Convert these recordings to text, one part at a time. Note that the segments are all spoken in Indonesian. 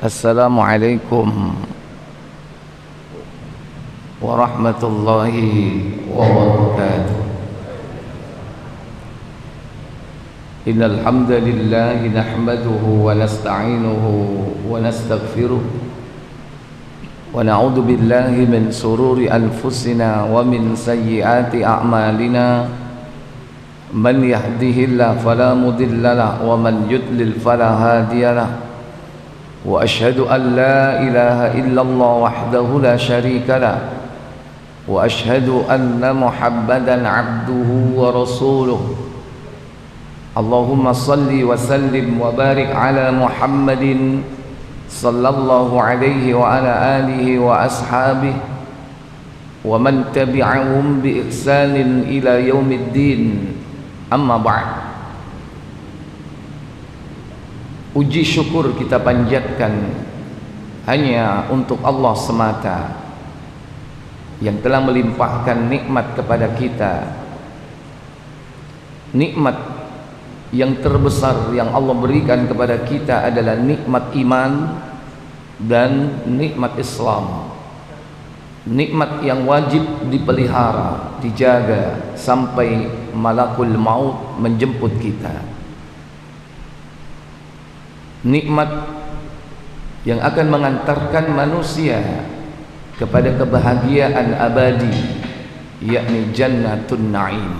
Assalamualaikum warahmatullahi wabarakatuh. Innal hamdalillah nahmaduhu wa nasta'inuhu wa nastaghfiruh wa na'udzu billahi min sururi anfusina wa min sayyiati a'malina. Man yahdihillahu fala mudilla lahu wa man yudlil fala hadiya lahu. وأشهد أن لا إله إلا الله وحده لا شريك له وأشهد أن محمدا عبده ورسوله. اللهم صل وسلم وبارك على محمد صلى الله عليه وعلى آله وأصحابه ومن تبعهم بإحسان إلى يوم الدين. أما بعد. Puji syukur kita panjatkan hanya untuk Allah semata yang telah melimpahkan nikmat kepada kita. Nikmat yang terbesar yang Allah berikan kepada kita adalah nikmat iman dan nikmat Islam. Nikmat yang wajib dipelihara, dijaga sampai malakul maut menjemput kita. Nikmat yang akan mengantarkan manusia kepada kebahagiaan abadi, yakni jannatun na'im.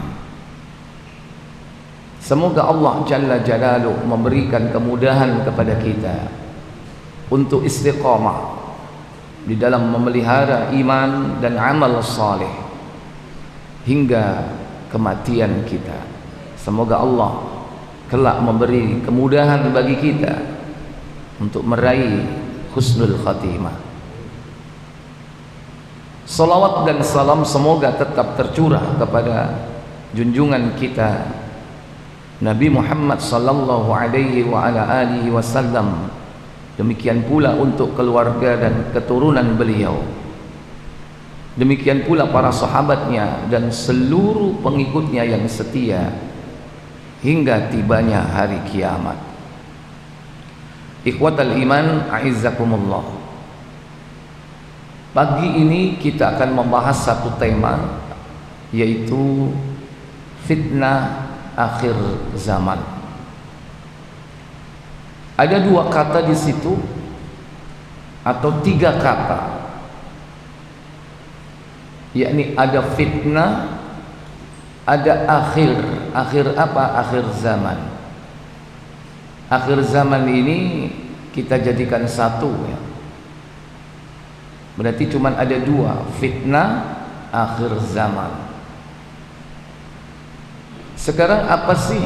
Semoga Allah Jalla Jalaluhu memberikan kemudahan kepada kita untuk istiqamah di dalam memelihara iman dan amal saleh hingga kematian kita. Semoga Allah kelak memberi kemudahan bagi kita untuk meraih husnul khatimah. Salawat dan salam semoga tetap tercurah kepada junjungan kita Nabi Muhammad sallallahu alaihi wa ala alihi wasallam. Demikian pula untuk keluarga dan keturunan beliau. Demikian pula para sahabatnya dan seluruh pengikutnya yang setia hingga tibanya hari kiamat. Ikhwatal iman, a'izzakumullah. Pagi ini kita akan membahas satu tema, yaitu fitnah akhir zaman. Ada dua kata di situ atau tiga kata, yakni ada fitnah, ada akhir. Akhir apa? Akhir zaman. Akhir zaman ini kita jadikan satu ya. Berarti cuma ada dua, fitnah akhir zaman. Sekarang apa sih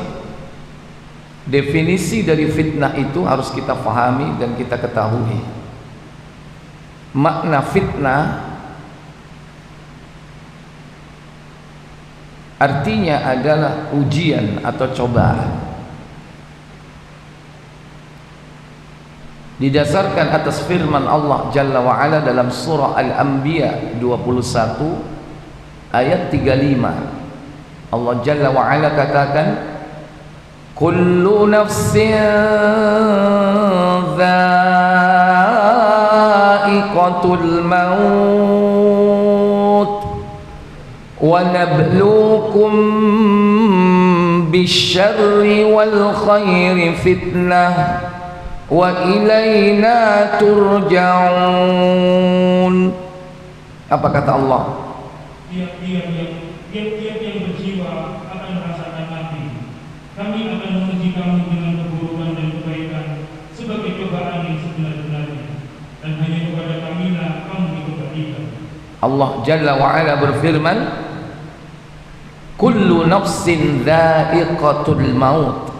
definisi dari fitnah itu? Harus kita pahami dan kita ketahui. Makna fitnah artinya adalah ujian atau cobaan. Didasarkan atas firman Allah Jalla wa'ala dalam surah Al-Anbiya 21 ayat 35. Allah Jalla wa'ala katakan, kullu nafsin dha'iqatul maut wa nabluukum bisyarri wal khairi fitnah wa ilaina turja'un. Apa kata Allah? Tiap-tiap yang berjiwa akan merasakan mati. Kami akan menguji kamu dengan keburukan dan kebaikan sebagai cobaan yang sebenar-benarnya, dan hanya kepada kamilah kamu dikembalikan. Allah Jalla wa'ala berfirman, kullu nafsin dha'iqatul maut.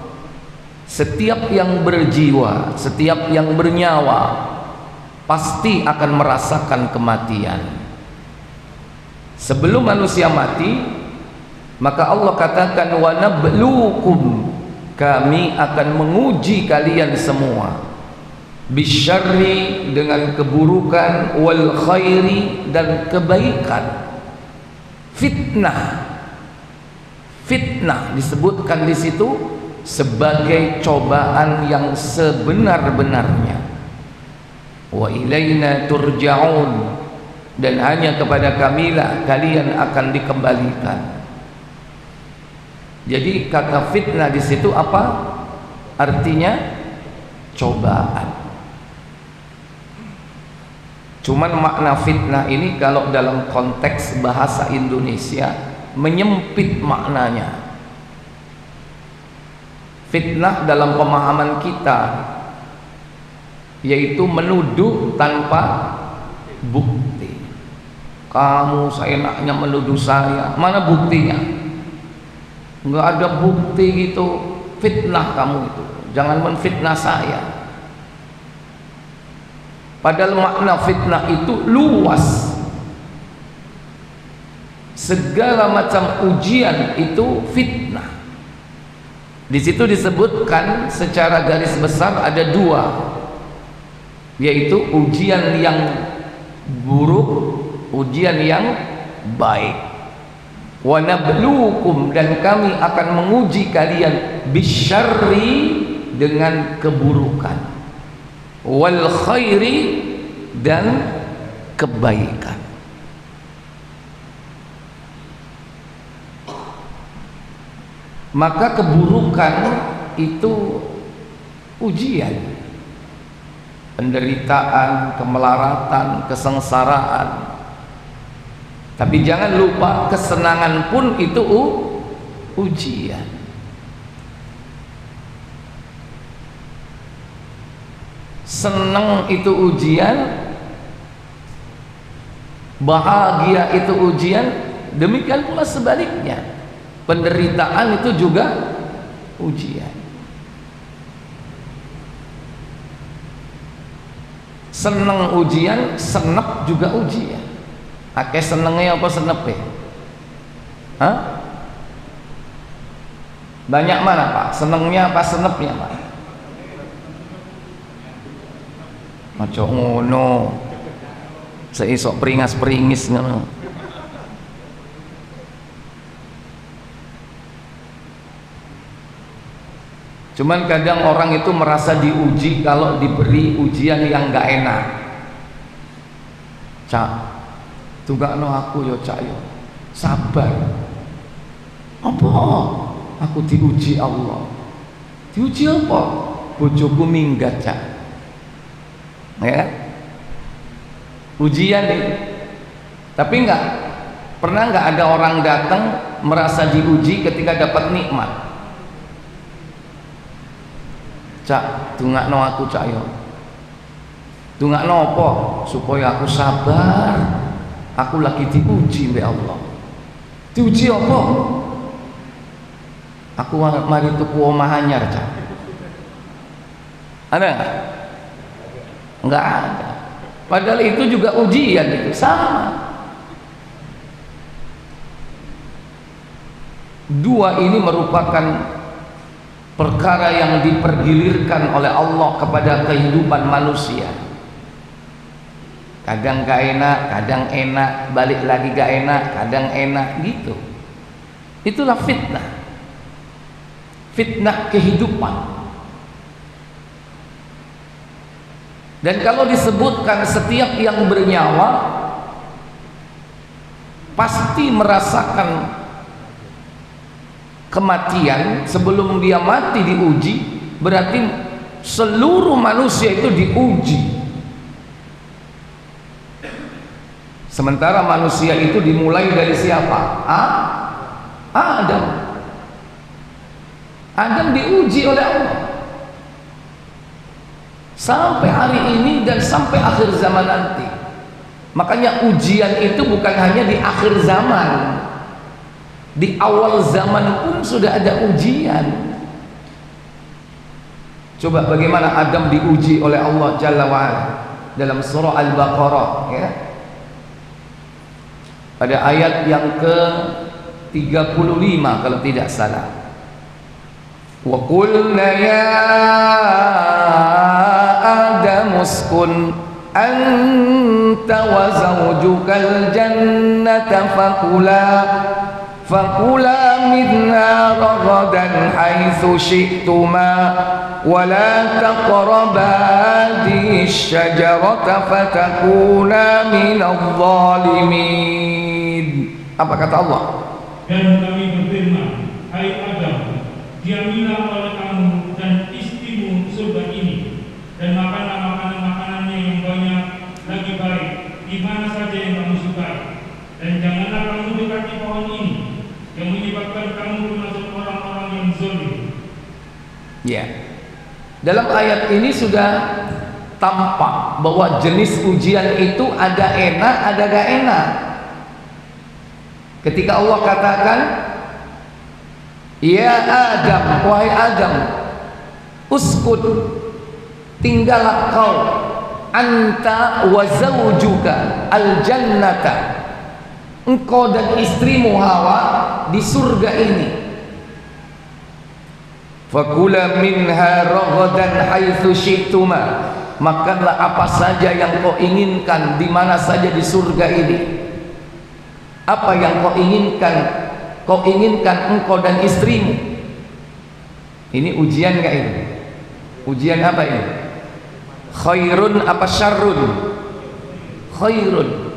Setiap yang berjiwa, setiap yang bernyawa pasti akan merasakan kematian. Sebelum manusia mati, maka Allah katakan, wa nabluukum, kami akan menguji kalian semua bisyarri dengan keburukan, wal khairi dan kebaikan. Fitnah disebutkan di situ sebagai cobaan yang sebenar-benarnya. Wa ilaina turja'un, dan hanya kepada kamilah kalian akan dikembalikan. Jadi kata fitnah di situ apa? Artinya cobaan. Cuman makna fitnah ini kalau dalam konteks bahasa Indonesia menyempit maknanya. Fitnah dalam pemahaman kita yaitu menuduh tanpa bukti. Kamu seenaknya menuduh saya, mana buktinya? Enggak ada bukti gitu. Fitnah kamu itu, jangan menfitnah saya. Padahal makna fitnah itu luas. Segala macam ujian itu fitnah. Di situ disebutkan secara garis besar ada dua, yaitu ujian yang buruk, ujian yang baik. Wa nabluukum, dan kami akan menguji kalian bisyarri dengan keburukan, wal khairi dan kebaikan. Maka keburukan itu ujian, penderitaan, kemelaratan, kesengsaraan. Tapi jangan lupa kesenangan pun itu ujian. Senang itu ujian, bahagia itu ujian, demikian pula sebaliknya. Penderitaan itu juga ujian. Senang ujian, senep juga ujian. Akeh senengnya apa senepe? Hah? Banyak mana Pak? Senengnya apa senepnya Pak? Maco ngono, seisok peringas-peringis ngono. Cuman kadang orang itu merasa diuji kalau diberi ujian yang gak enak. Cak, tunggu aku yo cak yo, sabar. Apa? Aku diuji Allah. Diuji apa? Bojoku minggat cak. Ya? Ujian itu. Tapi pernah nggak ada orang datang merasa diuji ketika dapat nikmat? Cak, tungakno aku cak yo. Tungakno apa? Supaya aku sabar. Aku lagi diuji oleh Allah. Diuji apa? Aku mari tuku omah anyar cak. Ada nggak? Nggak ada. Padahal itu juga ujian, itu sama. Dua ini merupakan perkara yang dipergilirkan oleh Allah kepada kehidupan manusia. Kadang gak enak, kadang enak, balik lagi gak enak, kadang enak, gitu. Itulah fitnah. Fitnah kehidupan. Dan kalau disebutkan setiap yang bernyawa pasti merasakan kematian, sebelum dia mati diuji, berarti seluruh manusia itu diuji. Sementara manusia itu dimulai dari siapa? Adam. Adam diuji oleh Allah sampai hari ini dan sampai akhir zaman nanti. Makanya ujian itu bukan hanya di akhir zaman, di awal zaman pun sudah ada ujian. Coba bagaimana Adam diuji oleh Allah Jalla wa'ala dalam surah Al-Baqarah, ya, pada ayat yang ke-35 kalau tidak salah. Wa qulna ya Adam uskun anta wa zawjukal jannata fakula minha ragadan haitsu syi'tuma wa la taqraba hadhihi asy-syajarata fatakuna minadh dhalimin. Apa kata Allah? Dan kami berfirman, hai Adam, diamilah oleh kamu dan istrimu surga ini, dan makanlah makanan-makanannya yang banyak lagi baik, di mana saja yang kamu sukai, dan janganlah kamu dekati pohon ini, yang menyebabkan kamu termasuk orang-orang yang zalim. Ya, dalam ayat ini sudah tampak bahwa jenis ujian itu ada enak, ada gak enak. Ketika Allah katakan, ya Adam, wahai Adam, uskun, tinggallah kau, anta wa zawjuka al-jannata, engkau dan istrimu Hawa di surga ini. Fakula minha ragadan haitsu syi'tuma, makanlah apa saja yang kau inginkan di mana saja di surga ini. Apa yang kau inginkan? Kau inginkan engkau dan istrimu. Ini ujian enggak ini? Ujian apa ini? Khairun apa syarrun? Khairun.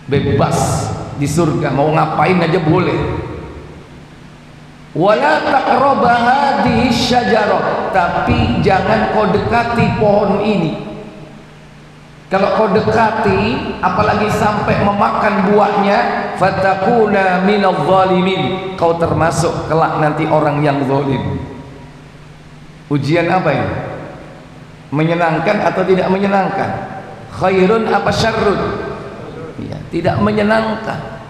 Bebas di surga, mau ngapain aja boleh. Wala taqraba hadhihi syajarah, tapi jangan kau dekati pohon ini. Kalau kau dekati, apalagi sampai memakan buahnya, fatakuna minadh dhalimin, kau termasuk kelak nanti orang yang zalim. Ujian apa ini? Menyenangkan atau tidak menyenangkan? Khairun apa syarrun? Ya, tidak menyenangkan.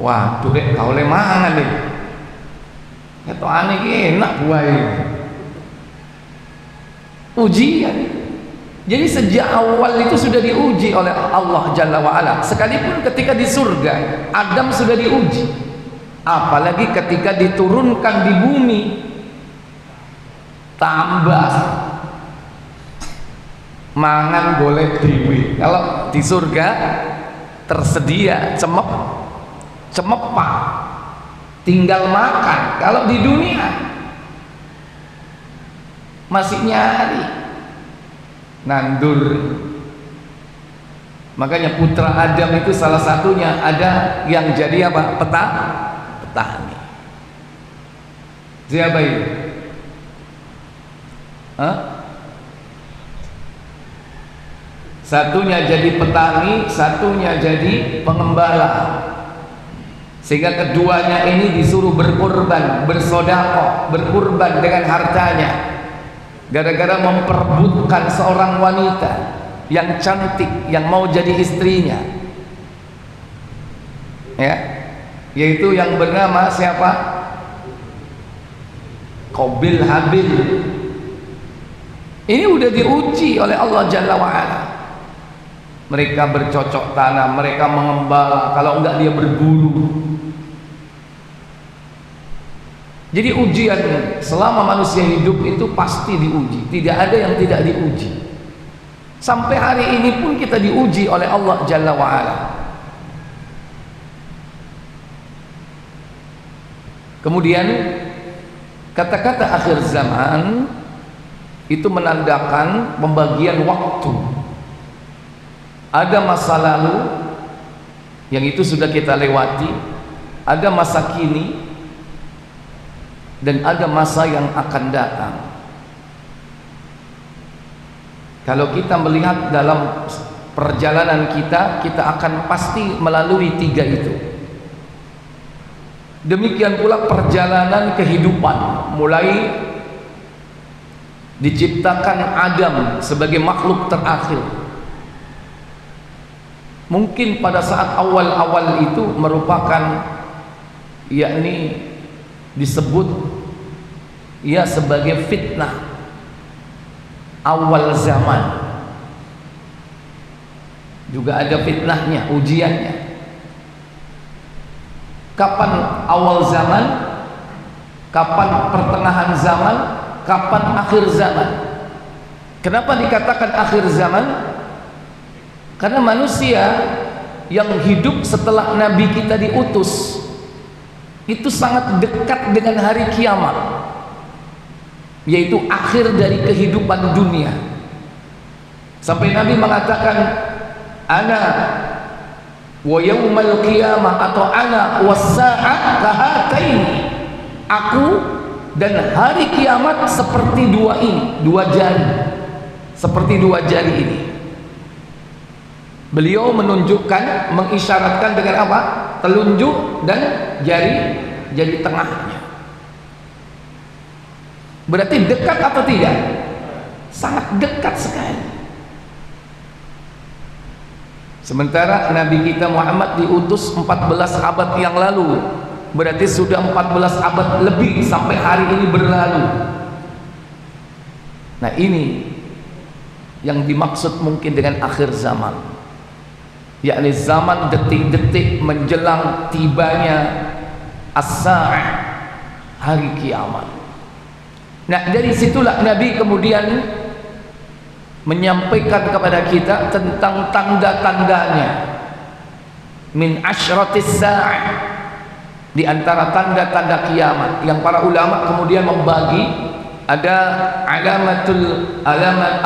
Waduh, kau lemangan nih. Kata aneh enak buah ini. Ujian. Jadi sejak awal itu sudah diuji oleh Allah Jalla wa'ala. Sekalipun ketika di surga Adam sudah diuji, apalagi ketika diturunkan di bumi, tambah mangan boleh dewe. Kalau di surga tersedia cemepak, tinggal makan. Kalau di dunia masih nyari, nandur. Makanya putra Adam itu salah satunya ada yang jadi apa? Petani. Siapa itu? Satunya jadi petani, satunya jadi pengembala. Sehingga keduanya ini disuruh berkorban, bersedekah, berkorban dengan hartanya, gara-gara memperebutkan seorang wanita yang cantik yang mau jadi istrinya, ya, yaitu yang bernama siapa? Qabil Habil. Ini udah diuji oleh Allah Jalla wa'ala. Mereka bercocok tanam, mereka mengembala, kalau enggak dia berburu. Jadi ujian selama manusia hidup itu pasti diuji, tidak ada yang tidak diuji. Sampai hari ini pun kita diuji oleh Allah Jalla wa'ala. Kemudian kata-kata akhir zaman itu menandakan pembagian waktu. Ada masa lalu yang itu sudah kita lewati, ada masa kini, dan ada masa yang akan datang. Kalau kita melihat dalam perjalanan kita, kita akan pasti melalui tiga itu. Demikian pula perjalanan kehidupan, mulai diciptakan Adam sebagai makhluk terakhir. Mungkin pada saat awal-awal itu merupakan, yakni disebut ia sebagai fitnah awal zaman. Juga ada fitnahnya, ujiannya. Kapan awal zaman, kapan pertengahan zaman, kapan akhir zaman. Kenapa dikatakan akhir zaman? Karena manusia yang hidup setelah Nabi kita diutus itu sangat dekat dengan hari kiamat, yaitu akhir dari kehidupan dunia. Sampai Nabi mengatakan, ana wa yaumal qiyamah, atau ana was-sa'ah kahataini, aku dan hari kiamat seperti dua ini, dua jari, seperti dua jari ini. Beliau menunjukkan, mengisyaratkan dengan apa? Telunjuk dan jari tengahnya. Berarti dekat atau tidak? Sangat dekat sekali. Sementara Nabi kita Muhammad diutus 14 abad yang lalu, berarti sudah 14 abad lebih sampai hari ini berlalu. Nah, ini yang dimaksud mungkin dengan akhir zaman, yakni zaman detik-detik menjelang tibanya as-sa'ah, hari kiamat. Nah, dari situlah Nabi kemudian menyampaikan kepada kita tentang tanda-tandanya. Min asyratis sa'ah, di antara tanda-tanda kiamat yang para ulama kemudian membagi, ada alamat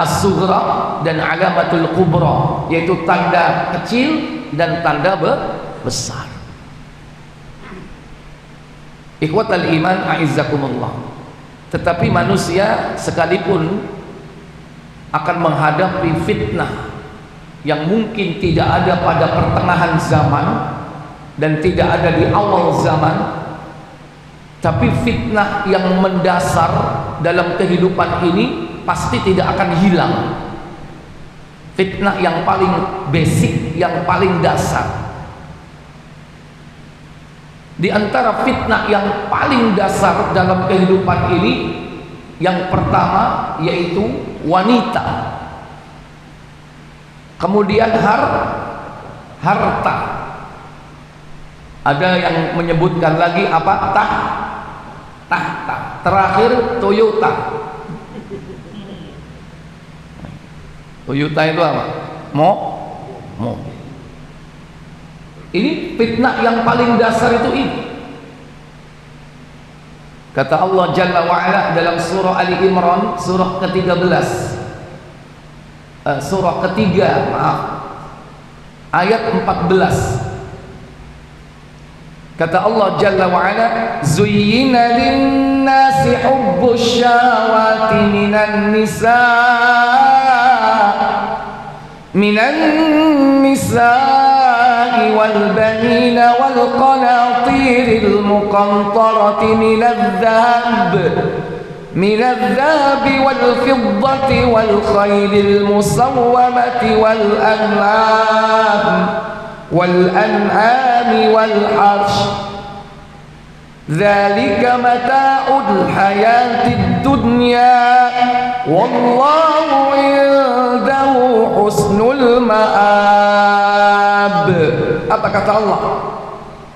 as-sughra dan alamatul kubra, yaitu tanda kecil dan tanda besar. Ikhwatal iman a'izzakumullah. Tetapi manusia sekalipun akan menghadapi fitnah yang mungkin tidak ada pada pertengahan zaman dan tidak ada di awal zaman, tapi fitnah yang mendasar dalam kehidupan ini pasti tidak akan hilang. Fitnah yang paling basic, yang paling dasar. Di antara fitnah yang paling dasar dalam kehidupan ini, yang pertama yaitu wanita, kemudian harta. Ada yang menyebutkan lagi apa? Tahta. Terakhir Toyota. Toyota itu apa? Mobil. Ini fitnah yang paling dasar itu ini. Kata Allah Jalla wa'ala dalam surah Ali Imran, surah ke-13, surah ketiga, ayat 14. Kata Allah Jalla wa'ala, zuyyina linnasi hubbus syahawati minan nisa'i wal banina wal qanatiril muqantarati minadh dhahabi wal fiddati wal khaylil musawwamati wal an'ami wal harsh, dzalika mata'ul hayatid dunya wallahu indahu husnul ma'ab. Apa kata Allah?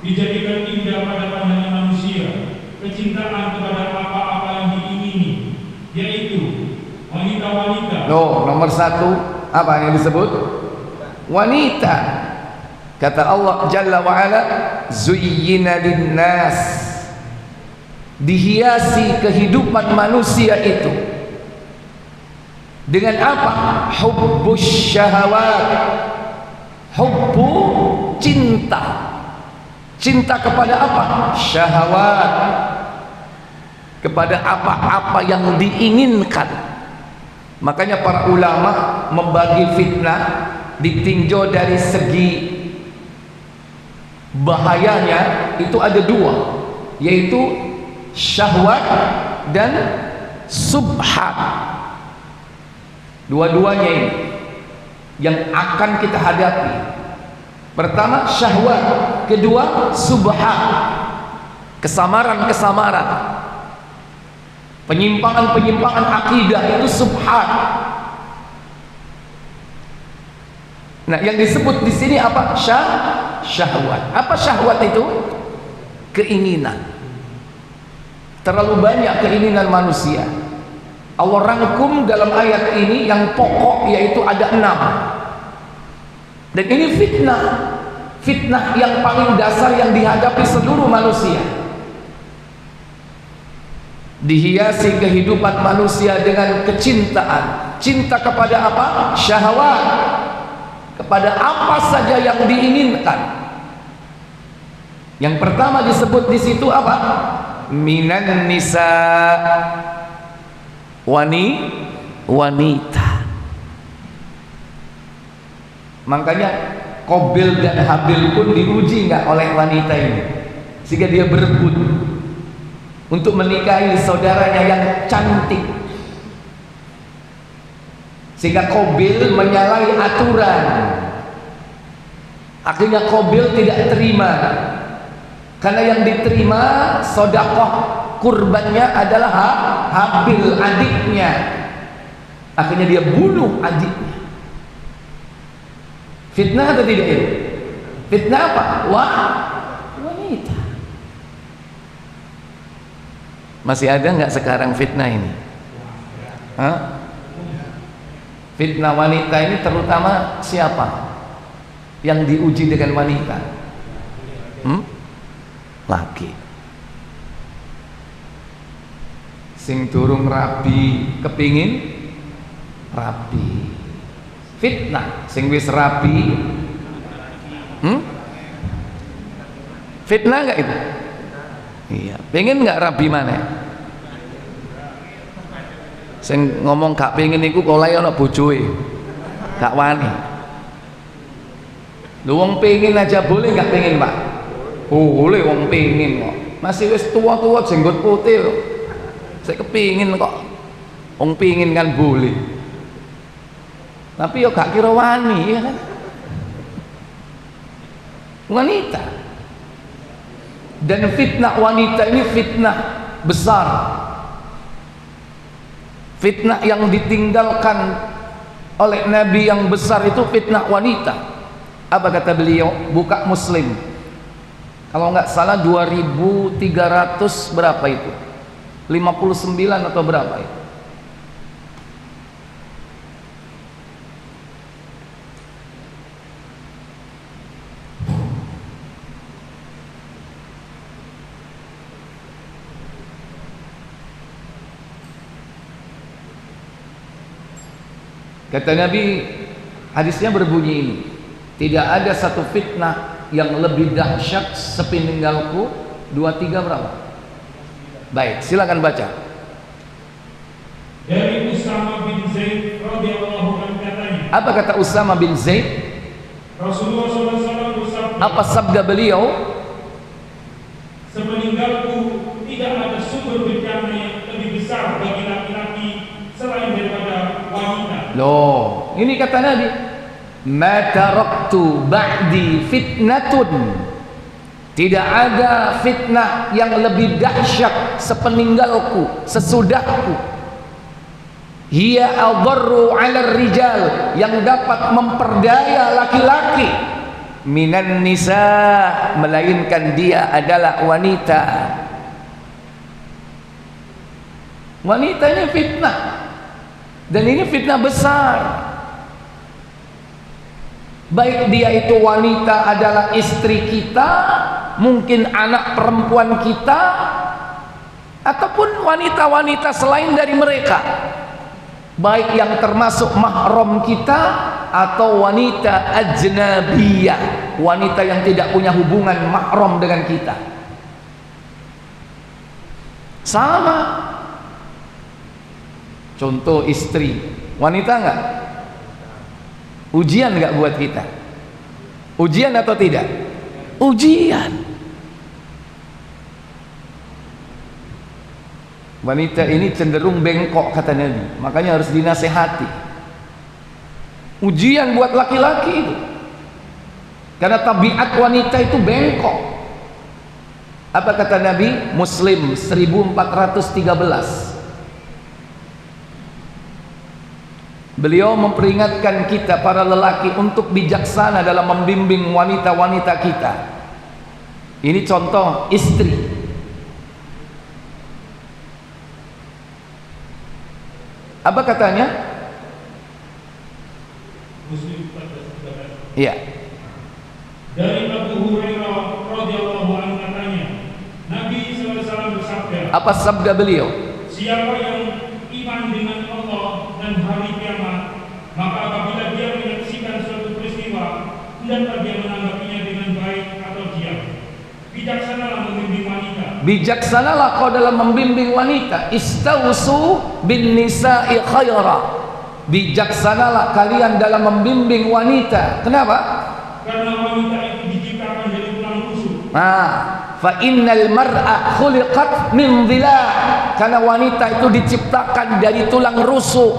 Dijadikan indah pada pandangan manusia kecintaan kepada apa-apa yang diingini, yaitu wanita-wanita. Nomor satu apa yang disebut? Wanita. Kata Allah Jalla wa'ala, zuyyina linnas, dihiasi kehidupan manusia itu dengan apa? Hubbus syahawat. Hubbu, cinta. Cinta kepada apa? Syahawat. Kepada apa-apa yang diinginkan. Makanya para ulama membagi fitnah ditinjau dari segi bahayanya itu ada dua, yaitu syahwat dan subhat. Dua-duanya ini yang akan kita hadapi. Pertama syahwat, kedua subhat, kesamaran-kesamaran, penyimpangan-penyimpangan akidah, itu subhat. Nah, yang disebut di sini apa? Syahwat. Apa syahwat itu? Keinginan. Terlalu banyak keinginan manusia. Allah rangkum dalam ayat ini yang pokok, yaitu ada 6. Dan ini fitnah, fitnah yang paling dasar yang dihadapi seluruh manusia. Dihiasi kehidupan manusia dengan kecintaan, cinta kepada apa? Syahwat, kepada apa saja yang diinginkan. Yang pertama disebut di situ apa? Minan nisa, wanita. Makanya Qabil dan Habil pun diuji nggak oleh wanita ini, sehingga dia berebut untuk menikahi saudaranya yang cantik, sehingga Qabil menyalahi aturan. Akhirnya Qabil tidak terima, karena yang diterima sedekah kurbannya adalah Habil, adiknya. Akhirnya dia bunuh adiknya. Fitnah atau tidak itu? Fitnah apa? Wanita. Masih ada nggak sekarang fitnah ini? Hah? Fitnah wanita ini terutama siapa yang diuji dengan wanita? Laki. Sing durung rabi kepingin rabi. Fitnah. Sing wis rabi fitnah nggak itu? Iya. Pengen nggak rabi mana? Sing ngomong gak pengen iku kolai ana bojoe, gak wani. Lu wong pengen aja boleh gak pengen, Pak? Boleh wong pengen kok. Masih wis tua-tua jenggot putih lho. Saya kepingin kok. Wong pengen kan boleh. Tapi yo gak kira wani, ya kan? Wanita. Dan fitnah wanita ini fitnah besar. Fitnah yang ditinggalkan oleh Nabi yang besar itu fitnah wanita. Apa kata beliau? Buka Muslim, kalau nggak salah 2300 berapa itu? 59 atau berapa itu? Kata Nabi, hadisnya berbunyi ini, tidak ada satu fitnah yang lebih dahsyat sepeninggalku. 23 berapa? Baik, silakan baca. Dari Usama bin Zaid radhiyallahu anhu katanya. Apa kata Usama bin Zaid? Rasulullah SAW bersabda. Apa sabda beliau? Sepeninggalku tidak ada sumber bencana yang lebih besar bagi laki-laki selain daripada wanita. Loh, ini kata Nabi, ma taraktu ba'di fitnatun, tidak ada fitnah yang lebih dahsyat sepeninggalku, sesudahku, hiya adharru 'ala rijal, yang dapat memperdaya laki-laki, minan nisa, melainkan dia adalah wanita. Wanita ini fitnah, dan ini fitnah besar. Baik dia itu wanita adalah istri kita, mungkin anak perempuan kita, ataupun wanita-wanita selain dari mereka, baik yang termasuk mahram kita atau wanita ajnabiyah, wanita yang tidak punya hubungan mahram dengan kita. Sama. Contoh istri, wanita enggak? Ujian enggak buat kita? Ujian atau tidak? Ujian. Wanita ini cenderung bengkok kata Nabi, makanya harus dinasehati. Ujian buat laki-laki itu, karena tabiat wanita itu bengkok. Apa kata Nabi? Muslim 1413. Beliau memperingatkan kita para lelaki untuk bijaksana dalam membimbing wanita-wanita kita. Ini contoh istri. Apa katanya? Muslim 14:13. Iya. Dari Abu Hurairah radhiyallahu anhu katanya, Nabi SAW bersabda, Apa sabda beliau? siapa yang iman dengan Allah dan hari kiamat, maka apabila dia menyaksikan suatu peristiwa, hendaklah dia menanggapinya dengan baik atau diam. Bijaksanalah membimbing wanita. Bijaksanalah kau dalam membimbing wanita. Istausu bin nisa'i khaira. Bijaksanalah kalian dalam membimbing wanita. Kenapa? Karena wanita itu diciptakan dari tulang rusuk. Fa innal mar'a khuliqat min dhila'. Karena wanita itu diciptakan dari tulang rusuk.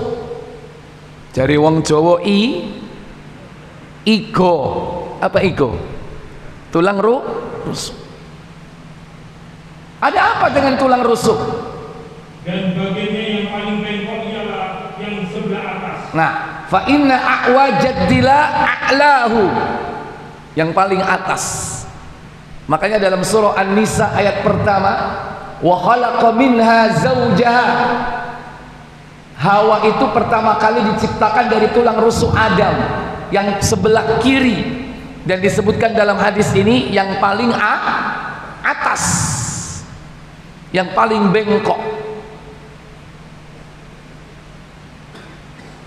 Dari wong Jawa igo. Apa igo? Tulang rusuk. Ada apa dengan tulang rusuk? Dan bagiannya yang paling bengkok ialah yang sebelah atas. Nah, fa inna a'wajad dila a'lahu. Yang paling atas. Makanya dalam surah An-Nisa ayat pertama, wa khalaqa minha zawjaha. Hawa itu pertama kali diciptakan dari tulang rusuk Adam yang sebelah kiri, dan disebutkan dalam hadis ini yang paling atas, yang paling bengkok.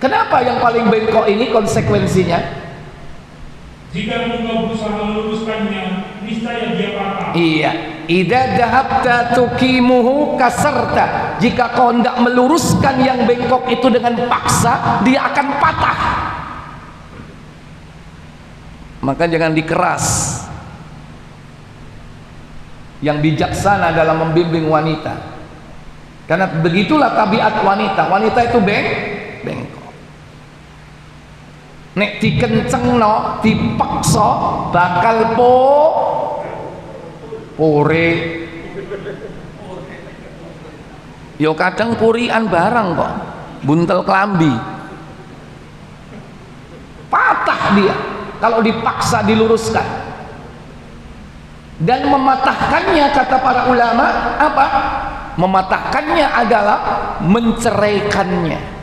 Kenapa yang paling bengkok ini konsekuensinya? Jika engkau berusaha meluruskannya, niscaya dia patah. Iya, idza dhahabta tuqimuhu kasarta. Jika kau hendak meluruskan yang bengkok itu dengan paksa, dia akan patah. Maka jangan dikeras. Yang bijaksana dalam membimbing wanita. Karena begitulah tabiat wanita. Wanita itu bengkok. Nek dikencengno, dipaksa, bakal pore. Yo kadang purian barang kok, buntel kelambi, patah dia kalau dipaksa diluruskan. Dan mematahkannya, kata para ulama, apa? Mematahkannya adalah menceraikannya.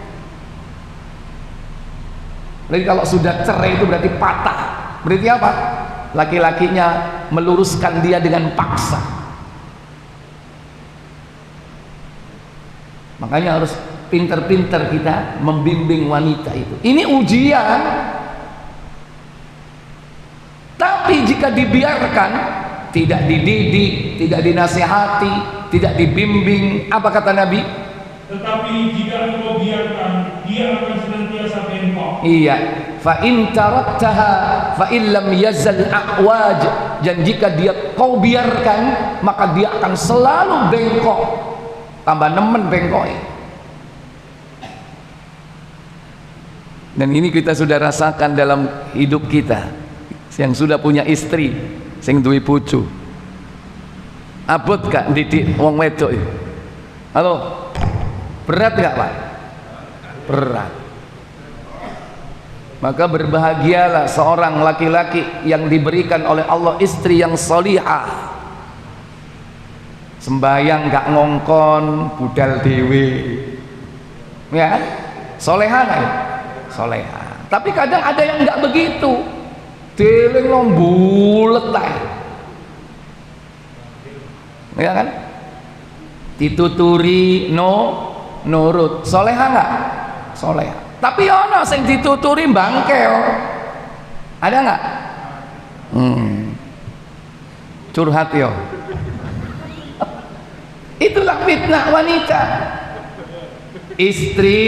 Jadi kalau sudah cerai itu berarti patah. Berarti apa? Laki-lakinya meluruskan dia dengan paksa. Makanya harus pinter-pinter kita membimbing wanita itu. Ini ujian. Tapi jika dibiarkan, tidak dididik, tidak dinasihati, tidak dibimbing, apa kata Nabi? Tetapi jika engkau biarkan, dia akan senantiasa bengkok. Iya, fa in taraktaha fa in lam yazal a'waj. Dan jika kau biarkan, maka dia akan selalu bengkok. Tambah nemen bengkok. Dan ini kita sudah rasakan dalam hidup kita. Yang sudah punya istri, sing duwe bojo. Abot gak didik wong wedok? Halo. Berat gak Pak? Berat. Maka berbahagialah seorang laki-laki yang diberikan oleh Allah istri yang solihah. Sembayang gak ngongkon, budal dewe. Ya kan? Solehah kan? Solehah. Tapi kadang ada yang gak begitu. Deling lombulet lah. Ya kan? Dituturi nurut. Soleha nggak? Soleha. Tapi ono sing dituturi bangkel. Ada nggak? Curhat yo. Itulah fitnah wanita. Istri,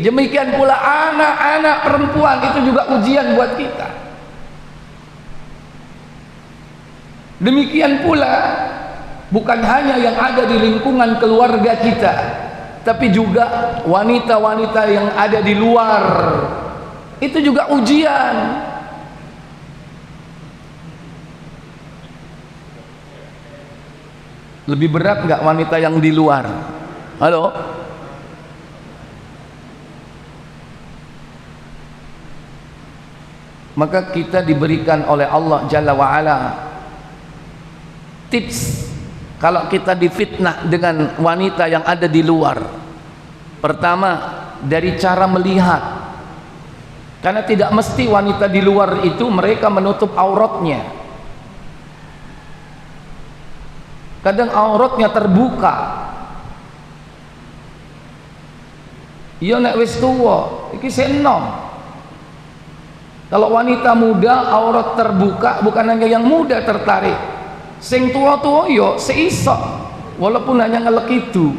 demikian pula anak-anak perempuan, itu juga ujian buat kita. Demikian pula bukan hanya yang ada di lingkungan keluarga kita, tapi juga wanita-wanita yang ada di luar, itu juga ujian. Lebih berat nggak wanita yang di luar? Halo? Maka kita diberikan oleh Allah Jalla wa'ala tips kalau kita difitnah dengan wanita yang ada di luar. Pertama, dari cara melihat. Karena tidak mesti wanita di luar itu mereka menutup auratnya. Kadang auratnya terbuka. Iya nek wis tuwa, iki senom. Kalau wanita muda aurat terbuka, bukan hanya yang muda tertarik. Sing tua-tua yo seisok, walaupun hanya ngelek itu.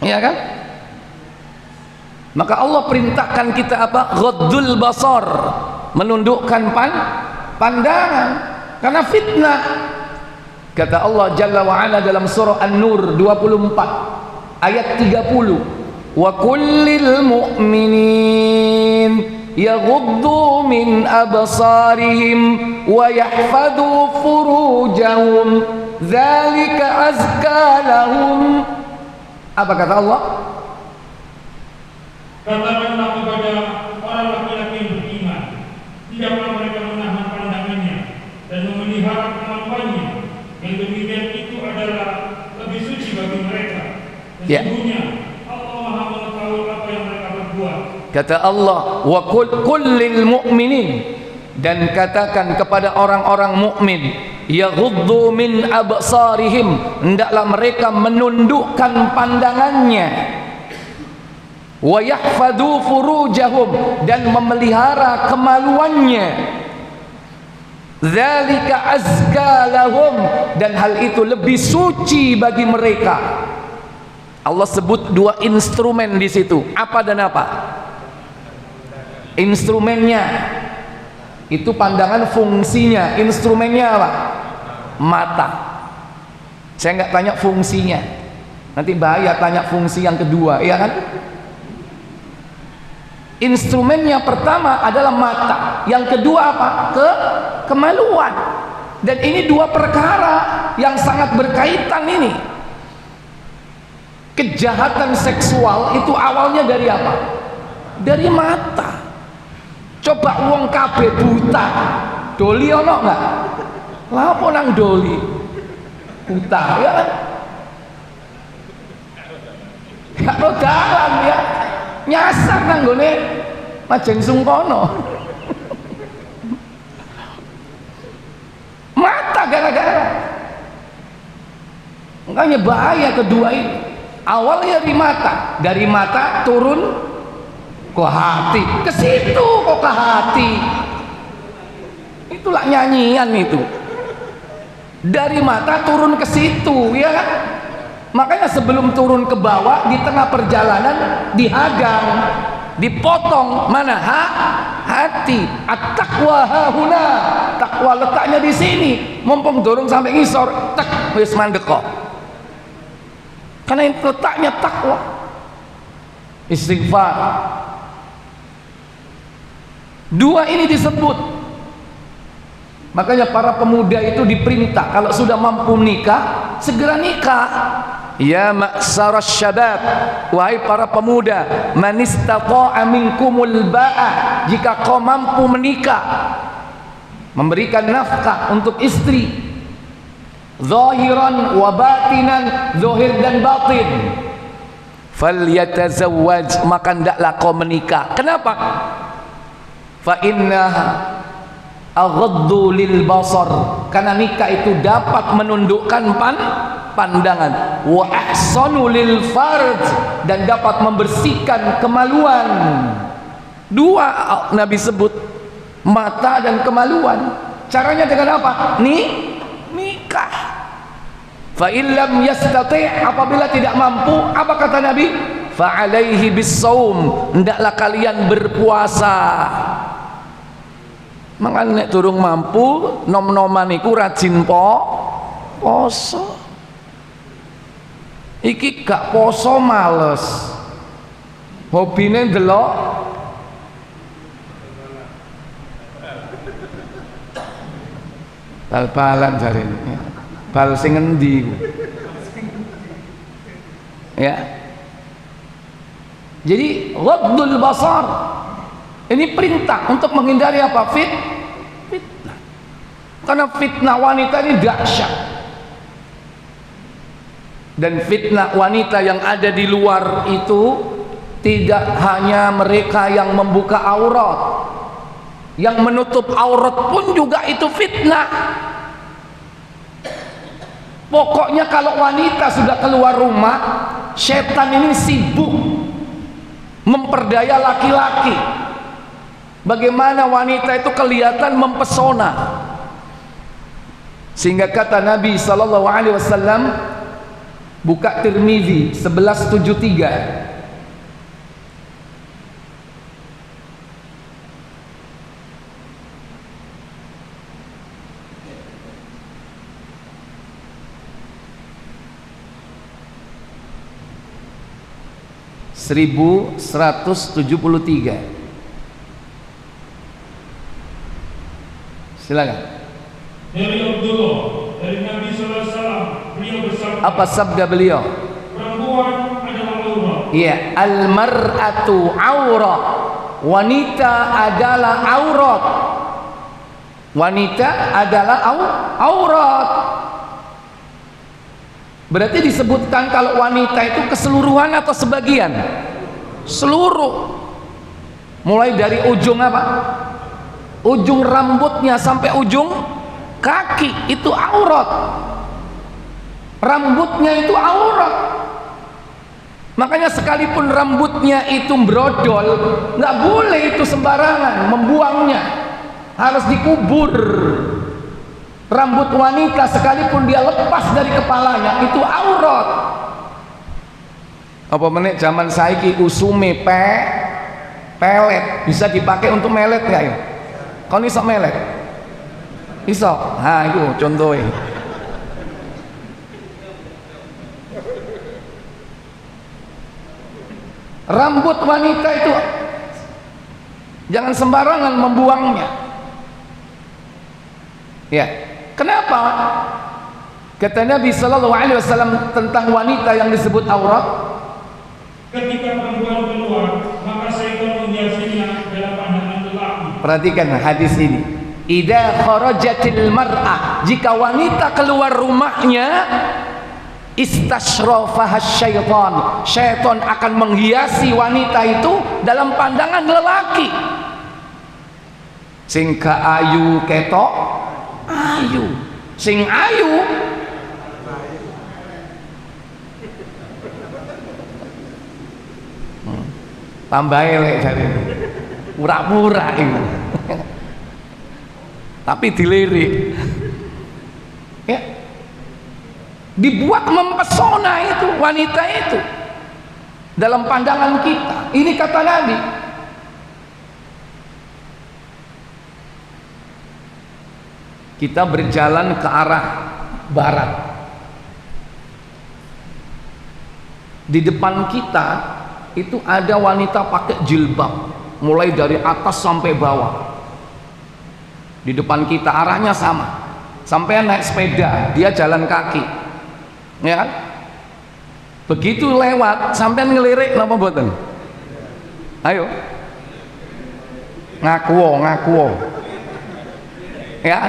Iya kan? Maka Allah perintahkan kita apa? Ghaddul basar, menundukkan pandangan karena fitnah. Kata Allah Jalla wa Ala dalam surah An-Nur 24 ayat 30, wa kullil mu'minin yaghuddu min absarihim wa yahfadhu furujahum dzalika azka lahum. Apa kata Allah? Katakanlah kepada orang laki-laki yang beriman, tidaklah mereka menahan pandangannya dan memelihara kemampuannya. Yang demikian itu adalah lebih suci bagi mereka. Sesungguhnya Allah Maha mengetahui apa yang mereka berbuat. Kata Allah, wa kullil mu'minin, dan katakan kepada orang-orang mukmin, yaghuddu min absarihim, hendaklah mereka menundukkan pandangannya, wa yahfadhu furujahum, dan memelihara kemaluannya, dzalika azka lahum, dan hal itu lebih suci bagi mereka. Allah sebut dua instrumen di situ. Apa dan apa? Instrumennya itu pandangan, fungsinya. Instrumennya apa? Mata. Saya nggak tanya fungsinya, nanti bahaya tanya fungsi yang kedua, iya kan? Instrumennya pertama adalah mata, yang kedua apa? Kemaluan. Dan ini dua perkara yang sangat berkaitan ini. Kejahatan seksual itu awalnya dari apa? Dari mata. Coba wong kabeh buta, doli ono nggak? Lah apa nang doli? Buta ya kan? Gak ada dalan ya. Nyasar nang gone Majen Sungkono. Mata gara-gara. Makanya bahaya kedua ini. Awalnya dari mata turun ke hati, ke situ kok ke hati. Itulah nyanyian itu. Dari mata turun ke situ, ya kan? Makanya sebelum turun ke bawah di tengah perjalanan dihadang, dipotong. Mana? Hati. At-taqwa hahuna. Takwa letaknya di sini. Mumpung dorong sampai ngisor, tek wis mandek kok. Karena itu letaknya takwa. Istighfar. Dua ini disebut. Makanya para pemuda itu diperintah kalau sudah mampu nikah, segera nikah. Ya ma'syaras syabab, wahai para pemuda, man istata'a minkumul ba'a, jika kau mampu menikah, memberikan nafkah untuk istri, zahiran wa batinan, zahir dan batin, falyatazawwaj, maka hendaklah kau menikah. Kenapa? Fa innaha aghaddu lil basar, karena nikah itu dapat menundukkan pandangan, wa ahsanu lil farj, dan dapat membersihkan kemaluan. Dua Nabi sebut, mata dan kemaluan. Caranya dengan apa? Nikah. Fa illam yastati', apabila tidak mampu, apa kata Nabi? Fa alaihi bis-shaum, hendaklah kalian berpuasa. Makanya nek durung mampu, nom-noman iku rajin poso. Iki gak poso males, hobine ndelok bal-balan jarene, bal sing endi ya. Jadi ghaddul basar ini perintah untuk menghindari apa? Fitnah. Karena fitnah wanita ini dahsyat. Dan fitnah wanita yang ada di luar itu tidak hanya mereka yang membuka aurat, yang menutup aurat pun juga itu fitnah. Pokoknya kalau wanita sudah keluar rumah, setan ini sibuk memperdaya laki-laki. Bagaimana wanita itu kelihatan mempesona, sehingga kata Nabi sallallahu alaihi wasallam, buka Tirmizi 1173, seribu 1173. Silakan. Dari Abdullah, dari Nabi sallallahu alaihi wasallam, beliau bersabda. Apa sabda beliau? Perempuan adalah aurat. Iya, al-mar'atu aurat. Wanita adalah aurat. Wanita adalah aurat. Berarti disebutkan kalau wanita itu keseluruhan atau sebagian? Seluruh. Mulai dari ujung apa? Ujung rambutnya sampai ujung kaki itu aurat. Rambutnya itu aurat. Makanya sekalipun rambutnya itu brodol, nggak boleh itu sembarangan membuangnya, harus dikubur. Rambut wanita sekalipun dia lepas dari kepalanya itu aurat. Apa menit zaman saiki usume pelet bisa dipakai untuk melet nggak ya? Kau iso melet? Iso. Nah itu contohnya. Rambut wanita itu jangan sembarangan membuangnya. Ya. Kenapa? Kata Nabi sallallahu alaihi wasallam tentang wanita yang disebut aurat, ketika perempuan keluar, maka syaitan menghiasinya dalam pandangan lelaki. Perhatikan hadis ini. Idza kharajatil mar'ah, jika wanita keluar rumahnya, istashrafaha syaitan. Syaitan akan menghiasi wanita itu dalam pandangan lelaki. Sing ayu ketok ayu, sing ayu tambah elek jare, pura-pura itu. Tapi dilirik ya, dibuat mempesona itu wanita itu dalam pandangan kita. Ini kata Nabi. Kita berjalan ke arah barat, di depan kita itu ada wanita pakai jilbab mulai dari atas sampai bawah. Di depan kita arahnya sama, sampai naik sepeda, dia jalan kaki, ya kan? Begitu lewat sampai ngelirik napa mboten? Ayo ngaku ya,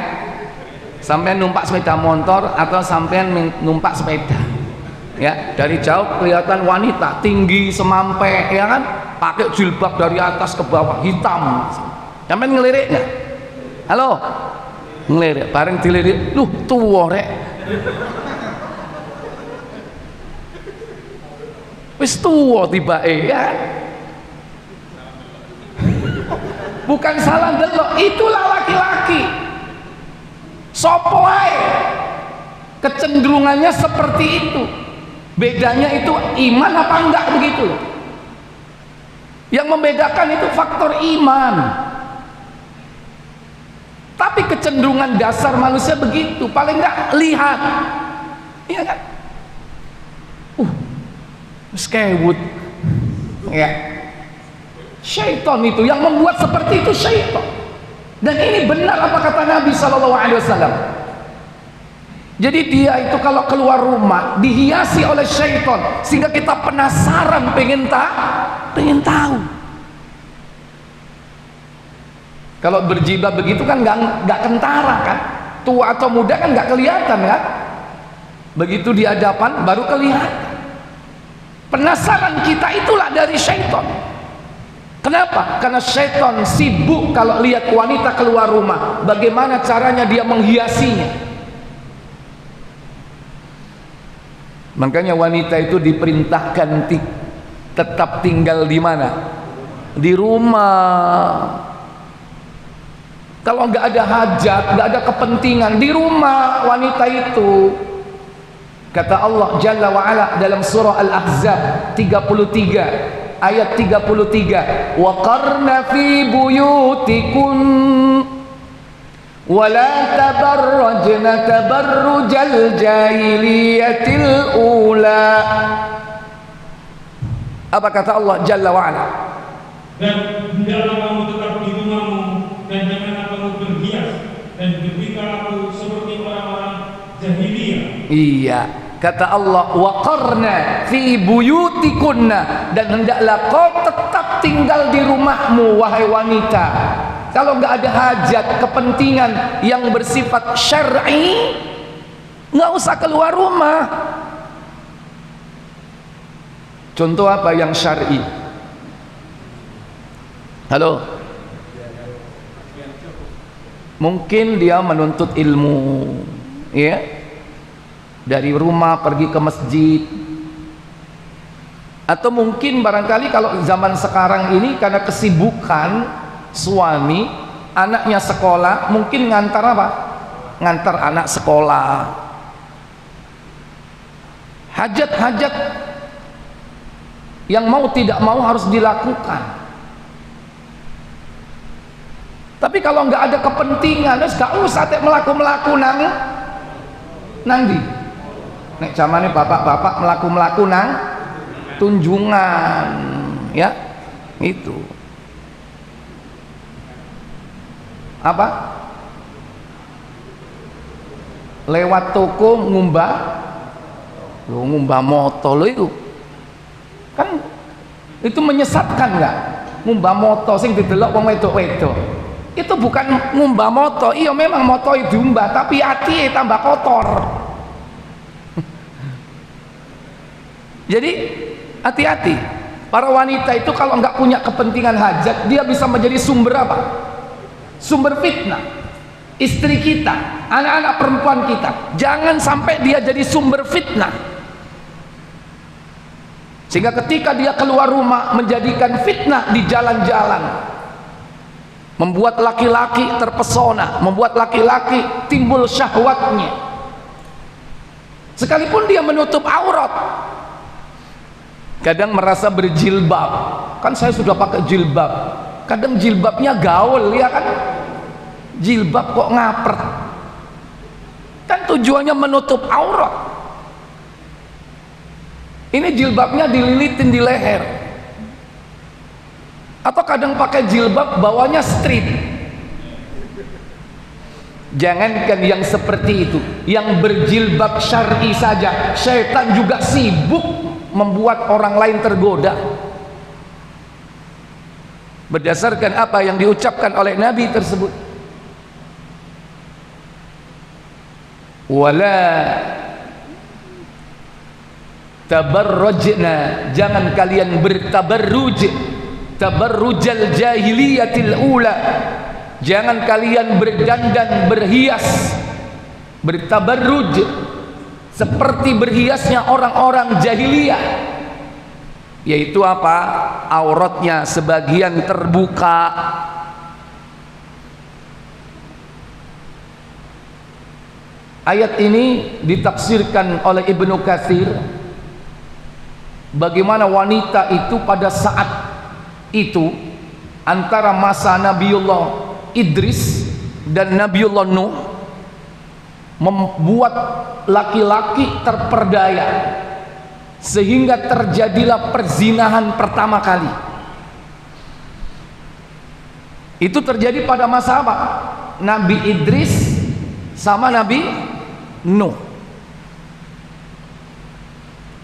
sampai numpak sepeda motor atau sampai numpak sepeda, ya, dari jauh kelihatan wanita tinggi semampe, ya kan, pakai jilbab dari atas ke bawah hitam, sampai ngelirik nggak? Halo, ngelirik, bareng dilirik, luh tua rek, wis tua tiba ya. Bukan salah delok, itulah laki-laki. Sopo ae kecenderungannya seperti itu. Bedanya itu iman apa enggak begitu. Yang membedakan itu faktor iman. Tapi kecenderungan dasar manusia begitu, paling enggak lihat. Iya kan? Skewut. Ya. Syaitan itu yang membuat seperti itu, syaitan. Dan ini benar apa kata Nabi SAW. Jadi dia itu kalau keluar rumah dihiasi oleh syaitan sehingga kita penasaran, pengen tahu. Kalau berjilbab begitu kan nggak kentara kan, tua atau muda kan nggak kelihatan kan. Begitu di hadapan baru kelihatan. Penasaran kita itulah dari syaitan. Kenapa? Karena syaitan sibuk kalau lihat wanita keluar rumah, bagaimana caranya dia menghiasinya. Makanya wanita itu diperintahkan tetap tinggal di mana? Di rumah. Kalau nggak ada hajat, nggak ada kepentingan, di rumah wanita itu. Kata Allah Jalla wa'ala dalam surah Al-Ahzab 33 ayat 33, wa qarna fi buyutikun wa la tabarrajna tabarrujal jahiliyatil ula. Apa kata Allah Jalla wa'ala? Dan hendaklah kamu tetap di rumahmu dan janganlah kamu berhias dan bertingkah seperti orang-orang jahiliyah. Iya, kata Allah, wa qarna fi buyutikunna, dan hendaklah kau tetap tinggal di rumahmu wahai wanita. Kalau nggak ada hajat, kepentingan yang bersifat syar'i, nggak usah keluar rumah. Contoh apa yang syar'i? Halo? Mungkin dia menuntut ilmu, ya, dari rumah pergi ke masjid, atau mungkin barangkali kalau zaman sekarang ini karena kesibukan suami, anaknya sekolah, mungkin ngantar apa? Ngantar anak sekolah. Hajat-hajat yang mau tidak mau harus dilakukan. Tapi kalau nggak ada kepentingan, terus gak usah melaku nanti. Nek zamane bapak-bapak melaku nang tunjungan, ya, itu apa? Lewat toko ngumbah moto lo itu, kan itu menyesatkan nggak? Ngumbah moto sing didelok wong wedok-wedok. Itu bukan ngumbah moto, iya memang moto itu diumbah, tapi hati tambah kotor. Jadi hati-hati, para wanita itu kalau nggak punya kepentingan hajat, dia bisa menjadi sumber apa? Sumber fitnah. Istri kita, anak-anak perempuan kita, jangan sampai dia jadi sumber fitnah, sehingga ketika dia keluar rumah menjadikan fitnah di jalan-jalan, membuat laki-laki terpesona, membuat laki-laki timbul syahwatnya, sekalipun dia menutup aurat. Kadang merasa berjilbab, kan saya sudah pakai jilbab, kadang jilbabnya gaul, ya kan, jilbab kok ngapret, kan tujuannya menutup aurat. Ini jilbabnya dililitin di leher, atau kadang pakai jilbab bawahnya strip. Jangankan yang seperti itu, yang berjilbab syar'i saja syaitan juga sibuk membuat orang lain tergoda. Berdasarkan apa yang diucapkan oleh Nabi tersebut, wala tabarrujna, jangan kalian bertabarruj, tabarrujal jahiliyatil ula, jangan kalian berdandan berhias, bertabarruj seperti berhiasnya orang-orang jahiliyah, yaitu apa? Auratnya sebagian terbuka. Ayat ini ditafsirkan oleh Ibnu Katsir, bagaimana wanita itu pada saat itu antara masa Nabiullah Idris dan Nabiullah Nuh membuat laki-laki terperdaya, sehingga terjadilah perzinahan pertama kali. Itu terjadi pada masa apa? Nabi Idris sama Nabi Nuh.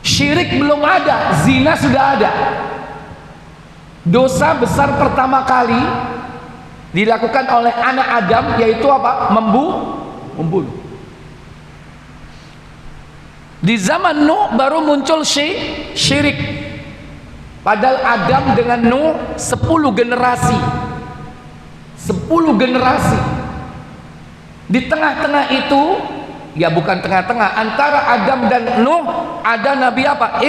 Syirik belum ada, zina sudah ada. Dosa besar pertama kali dilakukan oleh anak Adam, yaitu apa? Membunuh. Di zaman Nuh baru muncul syirik. Padahal Adam dengan Nuh 10 generasi. 10 generasi. Di tengah-tengah itu, ya bukan tengah-tengah, antara Adam dan Nuh ada Nabi apa?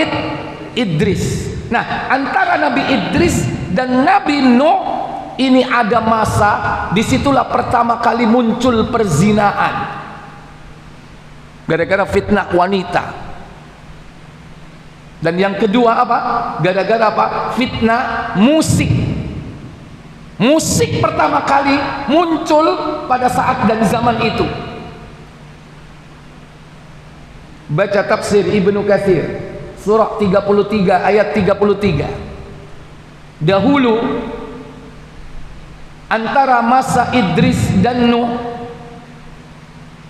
Idris. Nah, antara Nabi Idris dan Nabi Nuh ini ada masa, disitulah pertama kali muncul perzinaan. Gara-gara fitnah wanita. Dan yang kedua apa? Gara-gara apa? Fitnah musik. Musik pertama kali muncul pada saat dan zaman itu. Baca tafsir Ibnu Katsir surah 33 ayat 33. Dahulu antara masa Idris dan Nuh,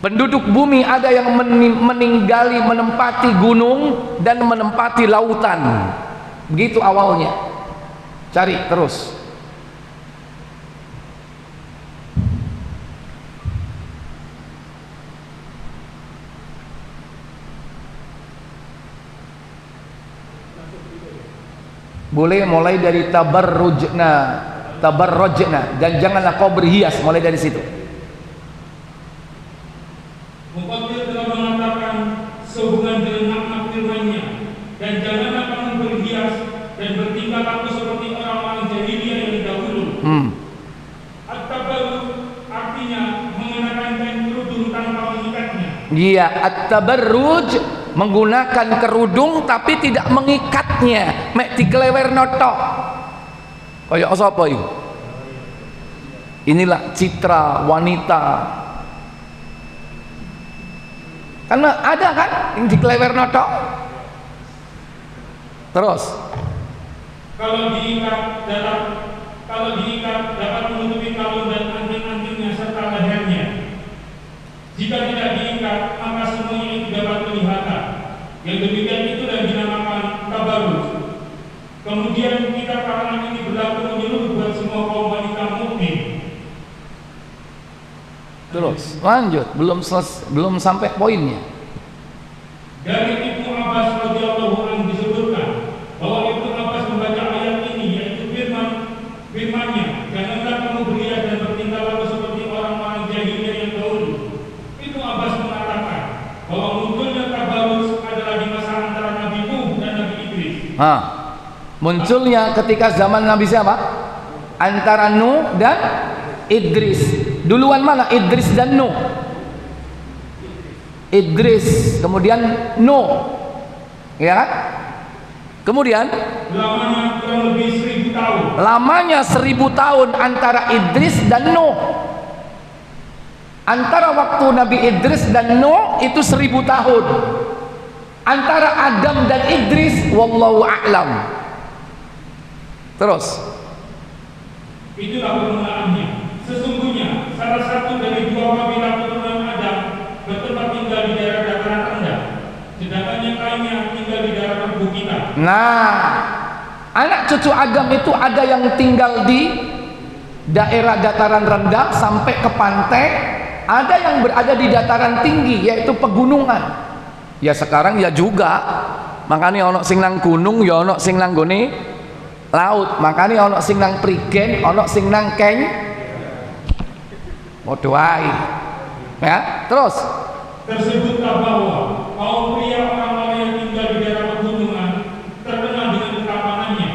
penduduk bumi ada yang meninggali menempati gunung dan menempati lautan. Begitu awalnya. Cari terus. Boleh mulai dari tabarrujna, dan janganlah kau berhias, mulai dari situ. Mufassir telah mengatakan sehubungan dengan makna firman-Nya, dan janganlah kamu berhias dan bertingkah laku seperti orang-orang jahiliyah yang dahulu. At-tabarruj artinya mengenakan kain kerudung tanpa mengikatnya. Iya, at-tabarruj menggunakan kerudung tapi tidak mengikatnya, mek diklewer notok. Kayak apa itu? Inilah citra wanita. Karena ada kan yang diklewer notok. Terus Kalau diikat dapat menutupi kalung dan anting-antingnya serta lehernya. Jika tidak diikat, maka semuanya itu dapat kelihatan. Yang demikian itu dan dinamakan tabarruj. Kemudian kita karena ini berlaku menyeluruh buat semua kaum wanita mukmin. terus lanjut, belum sampai poinnya. Dari Ibnu Abbas radhiyallahu anhu disebutkan bahwa Ibnu Abbas membaca ayat ini, yaitu firman-Nya, janganlah kamu berhias dan bertingkah laku seperti orang-orang jahiliyah yang dahulu. Ibnu Abbas mengatakan bahwa munculnya tabarruj adalah di masa antara Nabi Nuh dan Nabi Idris. Munculnya ketika zaman Nabi siapa? Antara Nuh dan Idris. Duluan mana Idris dan Nuh? Idris, kemudian Nuh, ya kan? Kemudian Lamanya kurang lebih 1000 tahun. Lamanya 1000 tahun antara Idris dan Nuh. Antara waktu Nabi Idris dan Nuh itu 1000 tahun. Antara Adam dan Idris, wallahu a'lam. Terus itulah permulaannya. Sesungguhnya salah satu dari dua kabilah keturunan Adam bertempat tinggal di daerah dataran rendah, sedangkan yang lainnya tinggal di daerah perbukitan. nah, anak cucu Adam itu ada yang tinggal di daerah dataran rendah sampai ke pantai, ada yang berada di dataran tinggi yaitu pegunungan. Ya sekarang ya juga, makanya ono sing nang gunung, ya ono sing nang gone laut, makanya ono sing nang prigen, ono sing nang keng padha wae. Ya, terus Tersebutlah bahwa kaum pria orang-orang yang tinggal di daerah pegunungan terkenal dengan ketampanannya,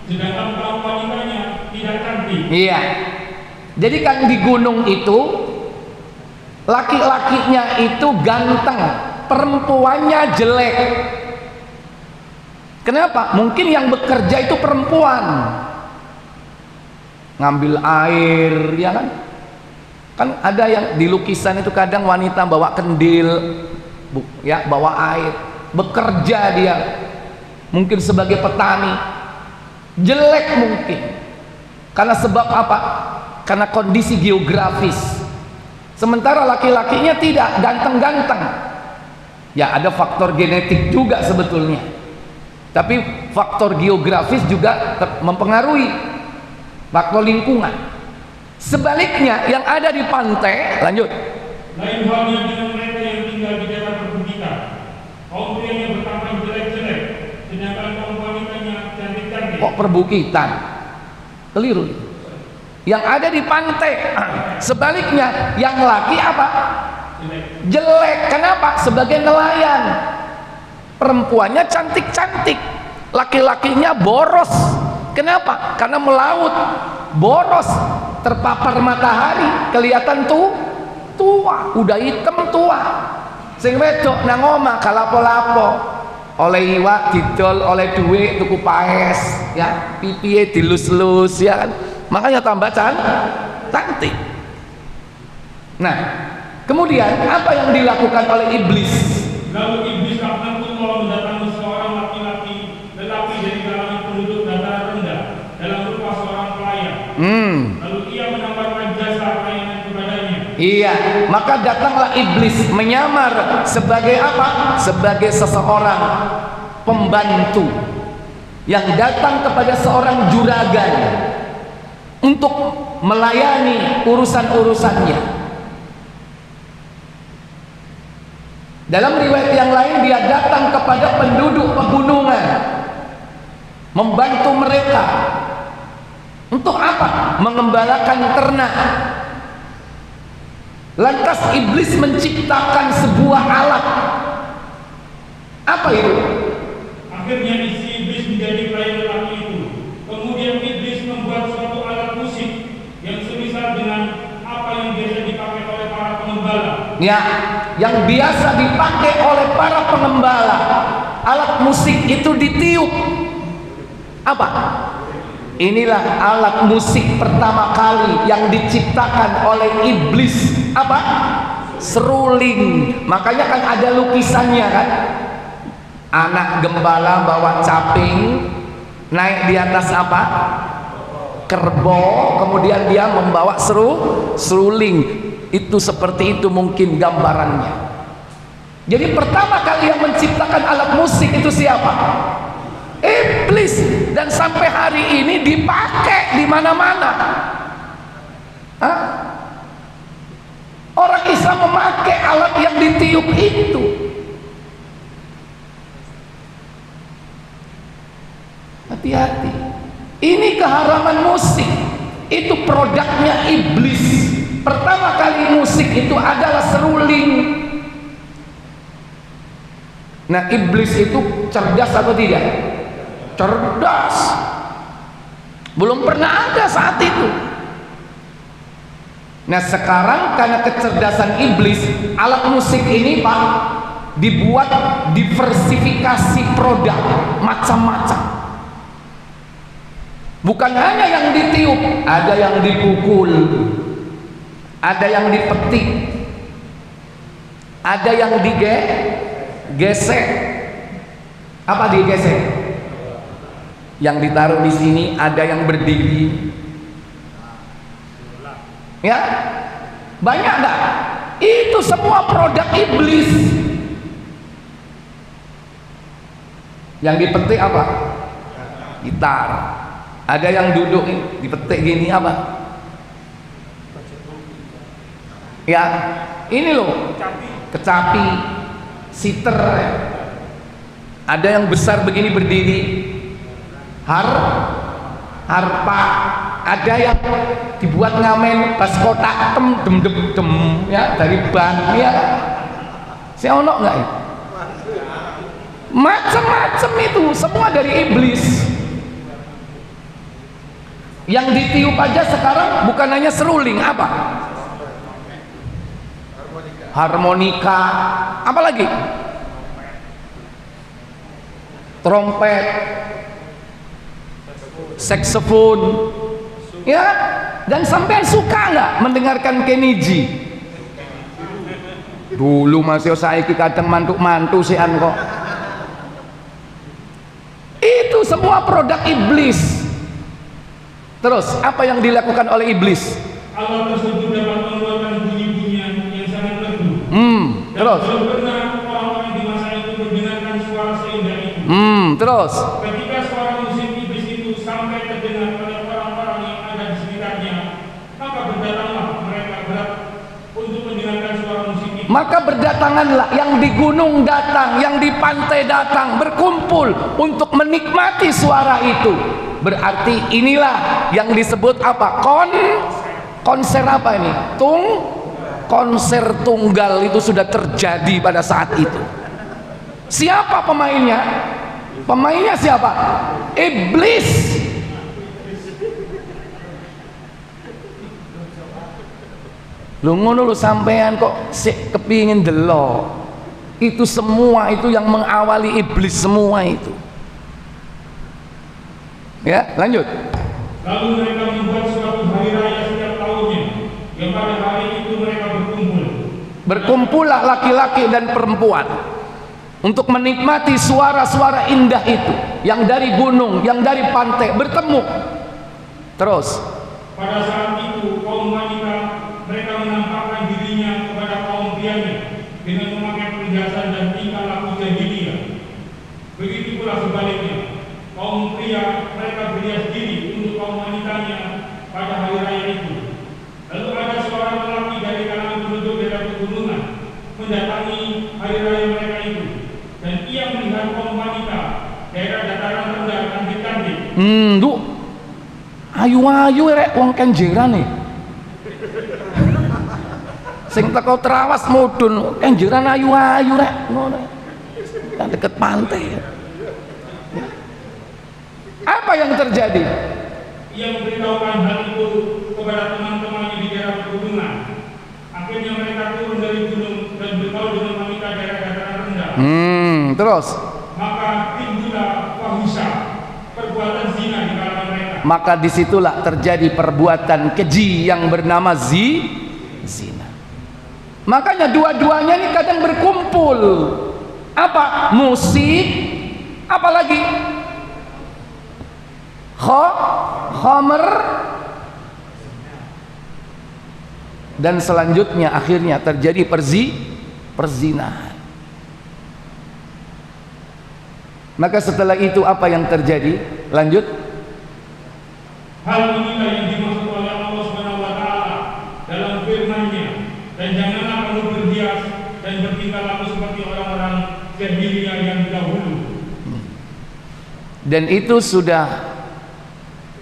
sedangkan kaum wanitanya tidak cantik. iya. Jadi kan di gunung itu laki-lakinya itu ganteng, perempuannya jelek. Kenapa? Mungkin yang bekerja itu perempuan, ngambil air, ya kan? Kan ada yang di lukisan itu kadang wanita bawa kendil, ya bawa air, bekerja dia, mungkin sebagai petani, jelek mungkin. Karena sebab apa? Karena kondisi geografis. Sementara laki-lakinya tidak ganteng-ganteng. Ya ada faktor genetik juga sebetulnya. Tapi faktor geografis juga mempengaruhi, faktor lingkungan. Sebaliknya yang ada di pantai, lanjut. Lain halnya dengan mereka yang tinggal di daerah perbukitan. Kaum kok perbukitan. Keliru. Yang ada di pantai. Sebaliknya, yang laki apa? Jelek. Kenapa? Sebagai nelayan. Perempuannya cantik-cantik, laki-lakinya boros. Kenapa? Karena melaut, boros, terpapar matahari, kelihatan tua, udah hitam tua. Sing wedok nang omah kalapo-lapo, oleh iwak didol, oleh duit tuku paes, ya, pipiye dilus-lus, ya kan. Makanya tambah cantik. Nah, kemudian apa yang dilakukan oleh iblis? Lalu iblis akan pun mau mendatangi seorang laki-laki lelaki dari kalangan penduduk dataran rendah dalam rupa seorang pelayan. Lalu ia menawarkan jasa pelayanan kepadanya. Iya, maka datanglah iblis menyamar sebagai apa? Sebagai seseorang pembantu yang datang kepada seorang juragan untuk melayani urusan-urusannya. Dalam riwayat yang lain, dia datang kepada penduduk pegunungan, membantu mereka. Untuk apa? Mengembalakan ternak. Lantas iblis menciptakan sebuah alat. Apa itu? Akhirnya isi iblis menjadi pelayan lelaki itu. Kemudian iblis membuat suatu alat musik yang semisal dengan apa yang biasa dipakai oleh para pengembala. Ya, yang biasa dipakai oleh para pengembala. Alat musik itu ditiup. Apa? Inilah alat musik pertama kali yang diciptakan oleh iblis. Apa? Seruling. Makanya kan ada lukisannya kan, anak gembala bawa caping, naik di atas apa? Kerbau, kemudian dia membawa seruling. Itu seperti itu mungkin gambarannya. Jadi pertama kali yang menciptakan alat musik itu siapa? Iblis. Dan sampai hari ini dipakai di mana-mana. Orang Islam memakai alat yang ditiup itu. Hati-hati. Ini keharaman musik. Itu produknya iblis. Pertama kali musik itu adalah seruling. Nah, iblis itu cerdas atau tidak? Cerdas. Belum pernah ada saat itu. Nah, sekarang karena kecerdasan iblis, alat musik ini Pak dibuat diversifikasi produk macam-macam. Bukan hanya yang ditiup, ada yang dipukul, ada yang dipetik, ada yang digesek. Apa digesek? Yang ditaruh di sini, ada yang berdiri. Ya, banyak nggak? Itu semua produk iblis. Yang dipetik apa? Gitar. Ada yang duduk dipetik gini apa? Ya, ini loh, kecapi, siter. Ada yang besar begini berdiri, harpa. Ada yang dibuat ngamen pas kotak dem ya dari ban ya. Saya ono nggak? Macam-macam itu semua dari iblis. Yang ditiup aja sekarang bukan hanya seruling, apa? Harmonika, apa lagi? Trompet, saksofon, ya. Dan sampean suka nggak mendengarkan Kenny G? Dulu masih saya kadang mantuk-mantu sian kok. Itu semua produk iblis. Terus apa yang dilakukan oleh iblis? Allah tersebut dapat mengeluarkan bunyi-bunyian yang sangat merdu. Terus. Dan belum pernah orang-orang di masa itu mendengarkan suara seindah itu. Terus. Ketika suara musik iblis itu sampai terdengar oleh orang-orang yang ada di sekitarnya, maka berdatanglah mereka berat untuk mendengarkan suara musik itu. Maka berdatanganlah yang di gunung datang, yang di pantai datang, berkumpul untuk menikmati suara itu. Berarti inilah yang disebut apa? Konser apa ini? Konser tunggal itu sudah terjadi pada saat itu. Siapa pemainnya? Pemainnya siapa? Iblis. Lu ngono lu sampean kok kepingin delok. Itu semua itu yang mengawali iblis semua itu. Ya, lanjut. Lalu mereka membuat suatu hari raya setiap tahunnya, yang pada hari itu mereka berkumpul. Berkumpullah laki-laki dan perempuan untuk menikmati suara-suara indah itu, yang dari gunung, yang dari pantai bertemu. Terus pada saat itu kaum wanita mereka menampakkan dirinya kepada kaum prianya dengan memakai perhiasan dan tingkah laku jahiliyah. Begitu pula sebaliknya, kaum pria mereka berhias diri untuk kaum wanitanya pada hari raya itu. Lalu ada seorang lelaki dari kalangan penduduk daerah pegunungan mendatangi hari raya mereka itu, dan ia melihat kaum wanita daerah dataran rendah cantik-cantik. Ayu-ayu rek wong kenjeran nih. Sing teko Trawas mudun kenjeran ayu-ayu rek ngono. Kan deket pantai. Apa yang terjadi? Ia memberitahukan hal itu kepada teman-temannya di daerah pegunungan. Akhirnya mereka turun dari gunung dan bergaul dengan wanita daerah dataran rendah. Terus? Maka timbullah fahisha, perbuatan zina di kalangan mereka. Maka disitulah terjadi perbuatan keji yang bernama zina. Makanya dua-duanya ini kadang berkumpul. Apa? Musik, apalagi khamr, dan selanjutnya akhirnya terjadi perzinahan. Maka setelah itu apa yang terjadi? Lanjut. Hal inilah yang dimaksud oleh Allah Subhanahu wa taala dalam firman-Nya, dan janganlah kamu berhias dan bertingkah laku seperti orang-orang jahiliyah yang dahulu. Dan itu sudah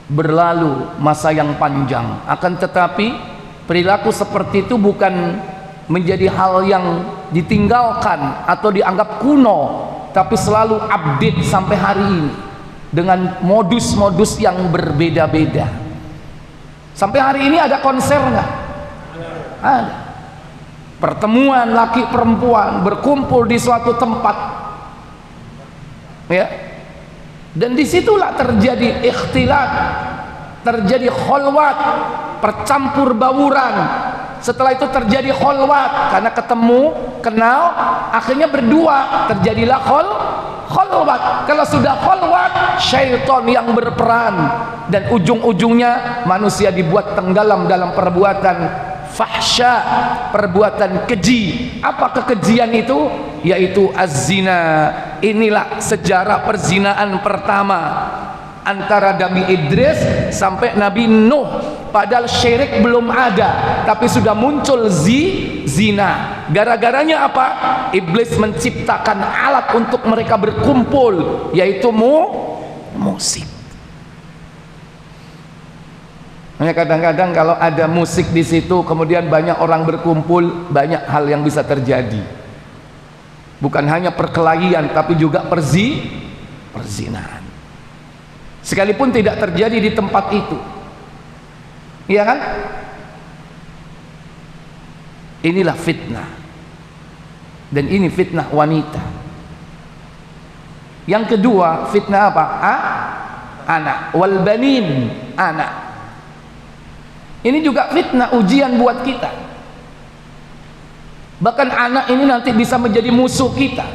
berlalu masa yang panjang. Akan tetapi perilaku seperti itu bukan menjadi hal yang ditinggalkan atau dianggap kuno, tapi selalu update sampai hari ini dengan modus-modus yang berbeda-beda. Sampai hari ini ada konser nggak? Ada. Pertemuan laki perempuan berkumpul di suatu tempat, ya. Dan disitulah terjadi ikhtilat, terjadi kholwat, percampur bauran. Setelah itu terjadi kholwat karena ketemu, kenal, akhirnya berdua, terjadilah kholwat. Kalau sudah kholwat, syaitan yang berperan, dan ujung-ujungnya manusia dibuat tenggelam dalam perbuatan fahsya, perbuatan keji. Apa kekejian itu? Yaitu az-zina. Inilah sejarah perzinaan pertama antara Nabi Idris sampai Nabi Nuh. Padahal syirik belum ada, tapi sudah muncul zina. Gara-garanya apa? Iblis menciptakan alat untuk mereka berkumpul, yaitu musik. Hanya kadang-kadang kalau ada musik di situ, kemudian banyak orang berkumpul, banyak hal yang bisa terjadi. Bukan hanya perkelahian, tapi juga perzinahan. Sekalipun tidak terjadi di tempat itu, iya kan? Inilah fitnah, dan ini fitnah wanita. Yang kedua, fitnah apa? Anak, wal banin, anak. Ini juga fitnah, ujian buat kita. Bahkan anak ini nanti bisa menjadi musuh kita.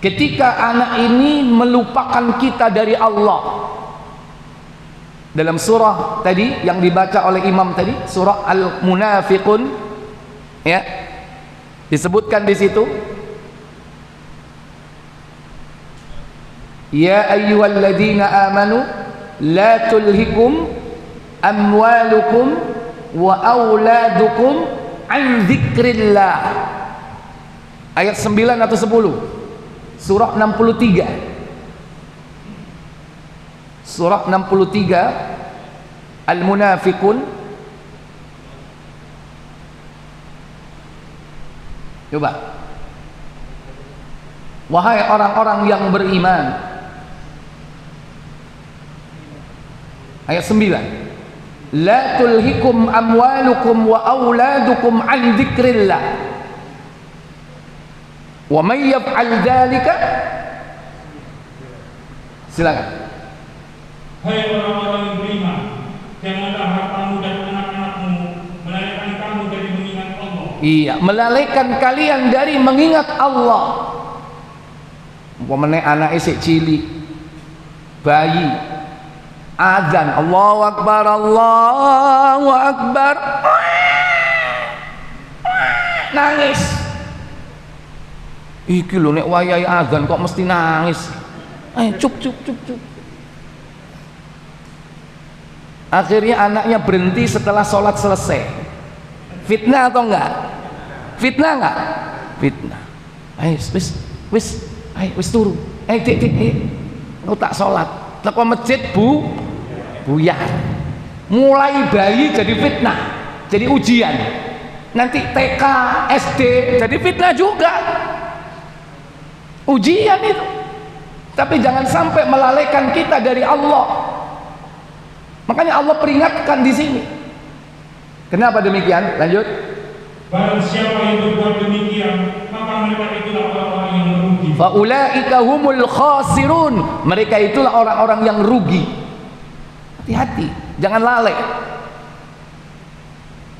Ketika anak ini melupakan kita dari Allah. Dalam surah tadi yang dibaca oleh imam tadi, surah Al-Munafiqun, ya, disebutkan di situ, ya ayyuhalladzina amanu la tulhikum amwalukum wa auladukum an dzikrillah. Ayat 9 atau 10 surah 63. surah 63 Al-Munafiqun. Coba, wahai orang-orang yang beriman, ayat 9, la tulhikum amwalukum wa auladukum an dzikrillah wa may yaf'al dzalika, silakan. Hai orang-orang yang beriman, janganlah hartamu dan anak-anakmu melalaikan kamu dari mengingat Allah. Iya, melalaikan kalian dari mengingat Allah. Umpamane anak isik cilik, bayi, azan Allahu Akbar, Allahu Akbar, nangis. Iki lho nek wayahe azan kok mesti nangis. Cup. Akhirnya anaknya berhenti setelah sholat selesai. Fitnah atau enggak? Fitnah enggak? Fitnah. Wis turu. Dik, engko tak sholat. Teko masjid buyar. Mulai bayi jadi fitnah, jadi ujian. Nanti TK, SD jadi fitnah juga. Ujian itu. Tapi jangan sampai melalaikan kita dari Allah. Makanya Allah peringatkan di sini. Kenapa demikian? Lanjut. Barang siapa yang berbuat demikian, maka mereka itulah orang-orang yang merugi. Faulaika humul khasirun. Mereka itulah orang-orang yang rugi. Hati-hati, jangan lalai.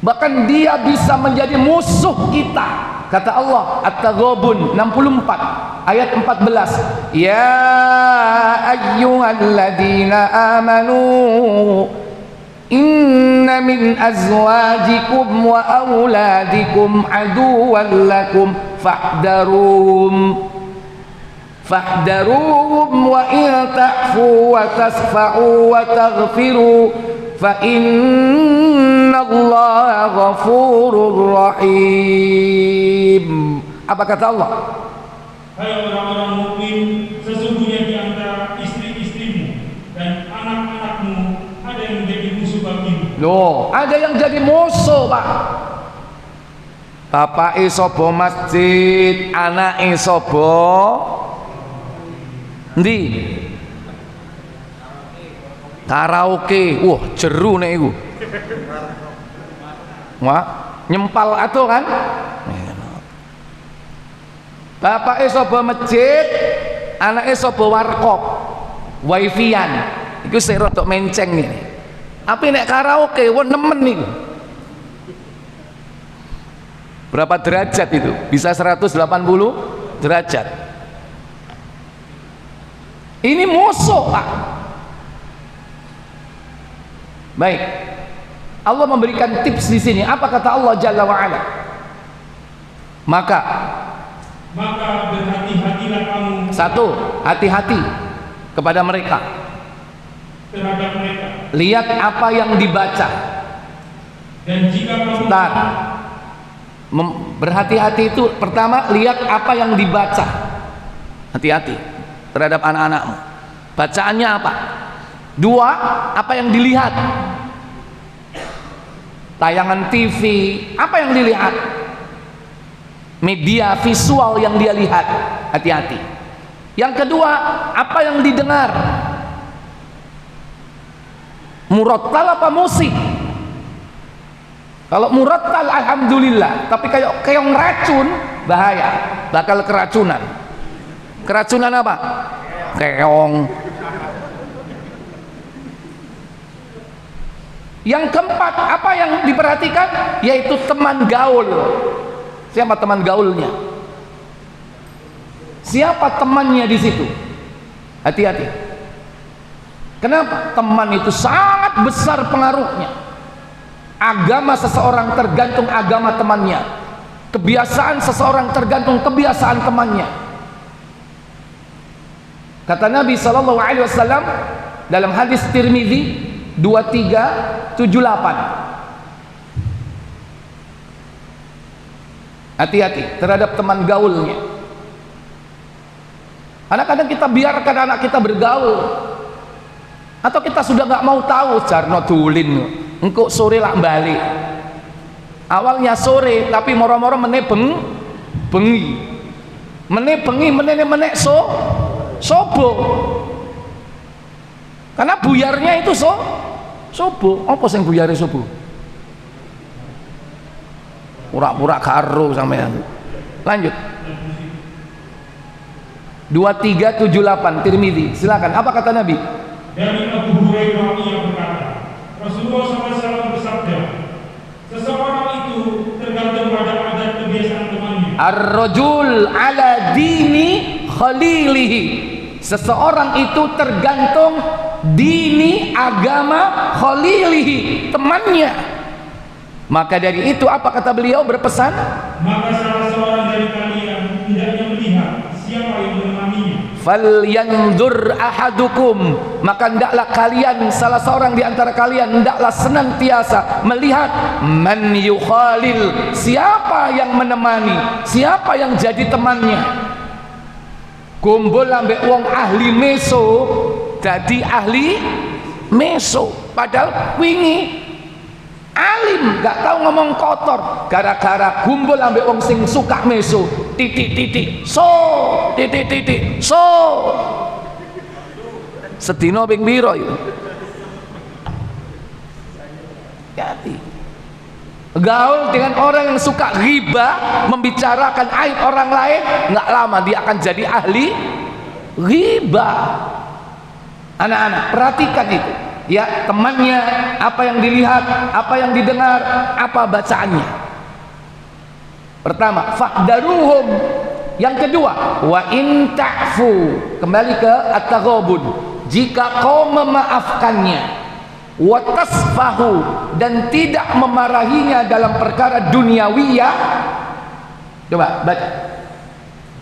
Bahkan dia bisa menjadi musuh kita. Kata Allah At-Taghabun 64 ayat 14, ya ayyuhalladzina amanu inna min azwajikum wa auladikum aduwwan lakum fahdaruhum wa in ta'fu wa tasfa'u wa taghfiru fa innallaha ghafurur rahim. Apa kata Allah? Hai orang-orang mukmin, sesungguhnya di antara istri-istrimu dan anak-anakmu ada yang menjadi musuh bagimu. Loh, ada yang jadi musuh, Pak. Bapak isobo masjid, anak isobo ndi? Karaoke. Wah, jeru nek iku. Wah, nyempal atuh kan? Bapak isobo masjid, anak isobo warkop, wifi-an. Iku sik rodok menceng iki. Tapi nek karaoke wong nemen niku. Berapa derajat itu? Bisa 180 derajat. Ini musuh, Pak. Baik. Allah memberikan tips di sini. Apa kata Allah Jalla wa Ala? Maka berhati-hatilah kamu. Satu, hati-hati kepada mereka. Terhadap mereka. Lihat apa yang dibaca. Dan jika kamu berhati-hati itu pertama lihat apa yang dibaca. Hati-hati terhadap anak-anakmu. Bacaannya apa? Dua, apa yang dilihat? Tayangan TV, apa yang dilihat? Media visual yang dia lihat. Hati-hati. Yang kedua, apa yang didengar? Murattal apa musik? Kalau murattal alhamdulillah, tapi kayak keong racun bahaya, bakal keracunan. Keracunan apa? Keong. Yang keempat, apa yang diperhatikan? Yaitu teman gaul. Siapa teman gaulnya? Siapa temannya di situ? Hati-hati. Kenapa? Teman itu sangat besar pengaruhnya. Agama seseorang tergantung agama temannya. Kebiasaan seseorang tergantung kebiasaan temannya. Kata Nabi SAW dalam hadis Tirmidzi 2378. Hati-hati terhadap teman gaulnya. Kadang-kadang kita biarkan anak kita bergaul. Atau kita sudah nggak mau tahu jarno dulin engkau sore lak balik, awalnya sore tapi moro-moro bengi menek sobo, karena buyarnya itu sobo. Apa sing buyare sobo? Pura-pura karo sampean. Lanjut. 2378 Tirmidzi, silakan. Apa kata Nabi? Dari Abu Hurairah yang berkata, Rasulullah SAW bersabda, seseorang itu tergantung pada adat kebiasaan temannya. Ar-rajul ala dini khalilihi. Seseorang itu tergantung dini agama khalilihi, temannya. Maka dari itu apa kata beliau berpesan? Maka salah seorang dari kalian hendaknya melihat siapa yang menemaninya. Falyanzur ahadukum, maka hendaklah kalian, salah seorang di antara kalian hendaklah senantiasa melihat man yukhalil, siapa yang menemani, siapa yang jadi temannya. Kumpul ambek wong ahli meso jadi ahli meso, padahal wingi alim gak tahu ngomong kotor, gara-gara kumpul ambek wong sing suka meso titik so sedino ping piro yo hati gaul dengan orang yang suka ghibah, membicarakan aib orang lain, nggak lama dia akan jadi ahli ghibah. Anak-anak perhatikan itu ya, temannya, apa yang dilihat, apa yang didengar, apa bacaannya. Pertama, fahdaruhum. Yang kedua, wa in ta'fu, kembali ke at-taghabun, jika kau memaafkannya, wa tasfahu, dan tidak memarahinya dalam perkara duniawiyah. Coba baca.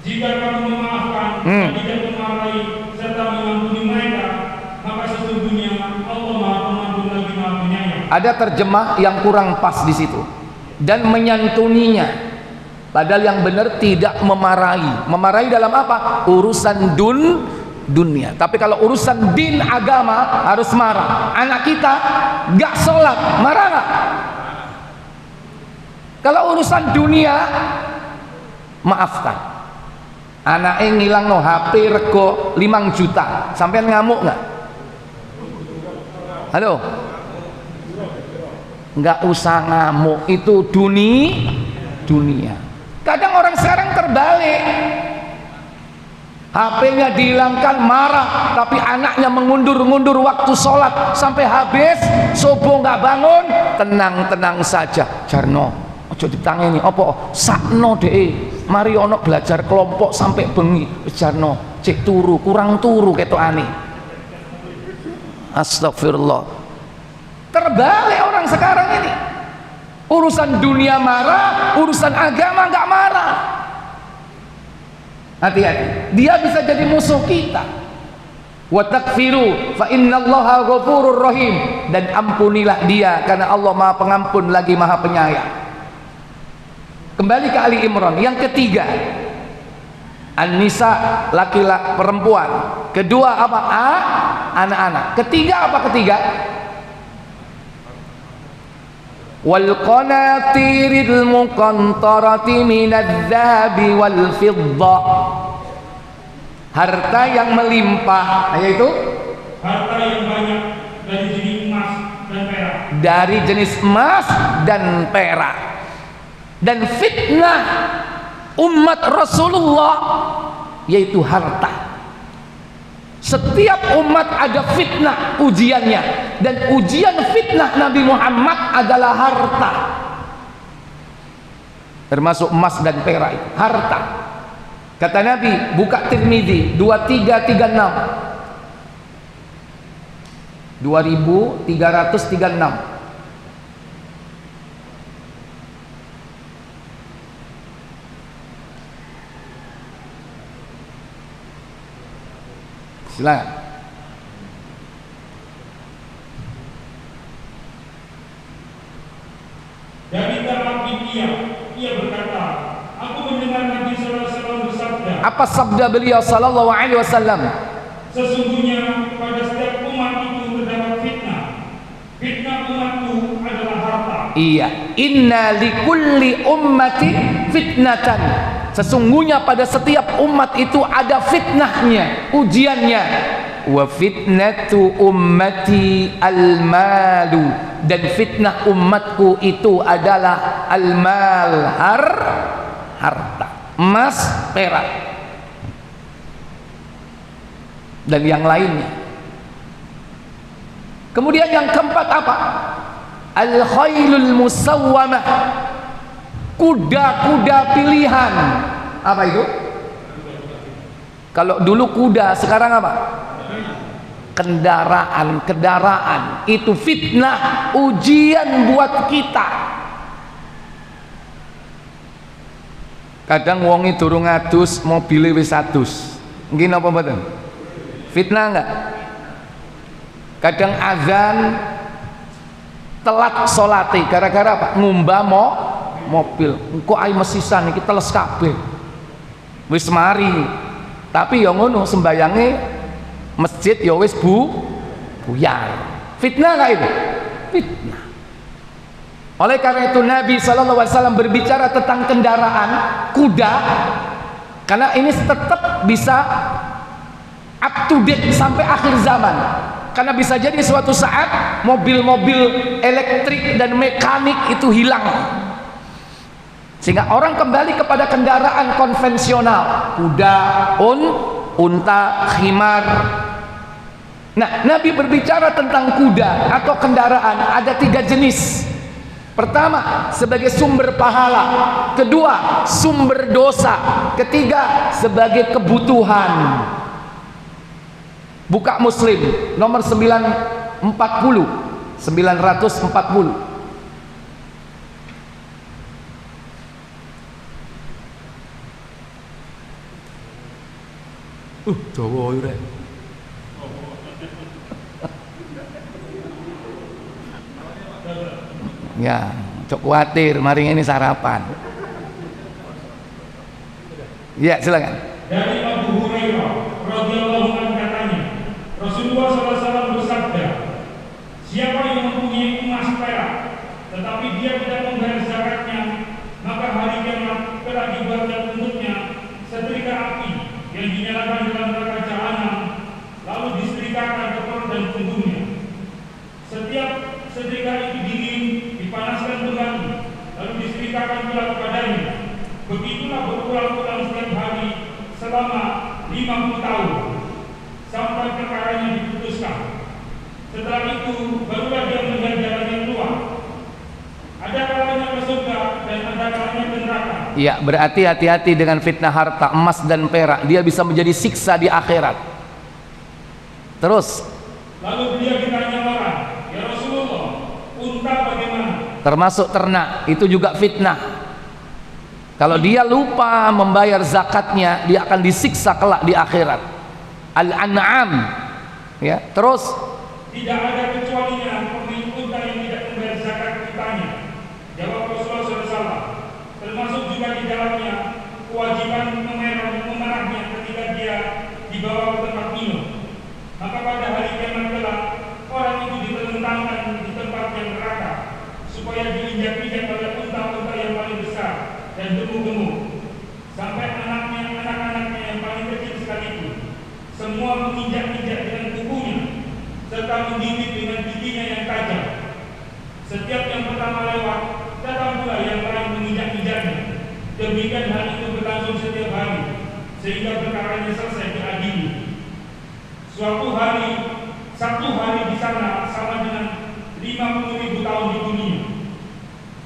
Jika kamu memaafkan dan tidak memarahi serta mengampuni mereka, maka sesungguhnya Allah Maha Pengampun lagi Maha Penyayang. Ada terjemah yang kurang pas di situ. Dan menyantuninya. Padahal yang benar tidak memarahi. Memarahi dalam apa? Urusan dunia. Tapi kalau urusan din agama harus marah. Anak kita gak sholat, marah gak? Kalau urusan dunia maafkan. Anaknya ngilang no HP rego 5 juta, sampean ngamuk nggak? Halo, nggak usah ngamuk, itu dunia. Kadang orang sekarang terbalik, HP-nya dihilangkan marah, tapi anaknya mengundur-undur waktu sholat sampai habis, subuh nggak bangun, tenang saja. Jarno, ojo ditangeni, apa? Sakno deh. Mari ono belajar kelompok sampai bengi. Jarno, cek turu, kurang turu ketokane. Astagfirullah. Terbalik orang sekarang ini. Urusan dunia marah, urusan agama nggak marah. Hati-hati, dia bisa jadi musuh kita. Wa takfiru fa innallaha ghafurur rahim, dan ampunilah dia karena Allah Maha Pengampun lagi Maha Penyayang. Kembali ke Ali Imran. Yang ketiga, An-Nisa, laki-laki perempuan. Kedua apa? Anak-anak. Ketiga apa ketiga? Wal qanatiril muqantarati minadz-dzahabi wal fiddah. Harta yang melimpah, yaitu harta yang banyak dari jenis emas dan perak. Dari jenis emas dan perak. Dan fitnah umat Rasulullah yaitu harta. Setiap umat ada fitnah ujiannya, dan ujian fitnah Nabi Muhammad adalah harta, termasuk emas dan perak itu harta. Kata Nabi, buka Tirmidzi 2336. Silakan. Dari Ka'ab bin Iyad, ia berkata, aku mendengar Nabi SAW bersabda. Apa sabda beliau sallallahu alaihi wasallam? Sesungguhnya pada setiap umat itu umatku adalah harta. Iya, inna likulli ummati fitnatan. Sesungguhnya pada setiap umat itu ada fitnahnya, ujiannya. Wa fitnatu ummati al-malu, dan fitnah umatku itu adalah al-mal, harta, emas, perak, dan yang lainnya. Kemudian yang keempat apa? Al-khailul musawwamah, kuda-kuda pilihan. Apa itu? Kalau dulu kuda, sekarang apa? Kendaraan. Itu fitnah, ujian buat kita. Kadang wongi durung adus, mobile wis adus. Nggih napa mboten? Fitnah enggak? Kadang azan telat salate gara-gara apa? Ngumbah mobil. Engko ae mesisan iki teles kabeh. Wis mari. Tapi ya ngono sembayange masjid ya wis buyar. Fitnah enggak itu? Fitnah. Oleh karena itu Nabi SAW berbicara tentang kendaraan kuda, karena ini tetap bisa up to date sampai akhir zaman. Karena bisa jadi suatu saat mobil-mobil elektrik dan mekanik itu hilang, sehingga orang kembali kepada kendaraan konvensional, kuda, unta, khimar. Nah, Nabi berbicara tentang kuda atau kendaraan ada 3 jenis. Pertama, sebagai sumber pahala. Kedua, sumber dosa. Ketiga, sebagai kebutuhan. Buka Muslim nomor 940. Dawa ora. Ya, cok khawatir, mari ini sarapan. Ya, silakan. Dari Abu Hurairah radhiyallahu anhu katanya, Rasulullah SAW bersabda, siapa yang mempunyai emas perak, tetapi dia tidak membayar zakatnya, maka hari kiamat telah dibuatkan untuknya setrika api yang dinyalakan dalam neraka jahanam, lalu disetrikakan ke perut dan punggungnya. Setiap setrika itu dingin, dipanaskan kembali, lalu disetrikakan pula kepadanya. Begitulah berulang-ulang setiap hari selama 50 tahun sampai perkaranya diputuskan. Setelah itu barulah dia melihat jalan yang keluar. Ada kalanya ke surga dan ada kalanya ke neraka. Ya, berarti hati-hati dengan fitnah harta, emas dan perak. Dia bisa menjadi siksa di akhirat. Terus lalu dia ditanya orang, ya Rasulullah, unta bagaimana? termasuk ternak, itu juga fitnah. Kalau dia lupa membayar zakatnya, dia akan disiksa kelak di akhirat. Al-An'am. Ya, terus tidak ada kecualinya pemilik unta yang tidak membayar zakat untanya. Jawab Rasulullah SAW. Termasuk juga di dalamnya kewajiban memerahnya ketika dia dibawa ke tempat minum. Maka pada hari kiamat kelak orang itu diterentangkan di tempat yang neraka supaya diinjak-injak oleh unta-unta yang paling besar dan gemuk-gemuk, sampai anak-anaknya yang paling kecil sekalipun semua menginjak-injak dengan kukunya serta menggigit dengan giginya yang tajam. Setiap yang pertama lewat, datang pula yang lain menginjak-injaknya. Demikian hal itu berlangsung setiap hari sehingga perkaranya selesai diadili. Suatu hari, satu hari di sana sama dengan 50.000 tahun di dunia.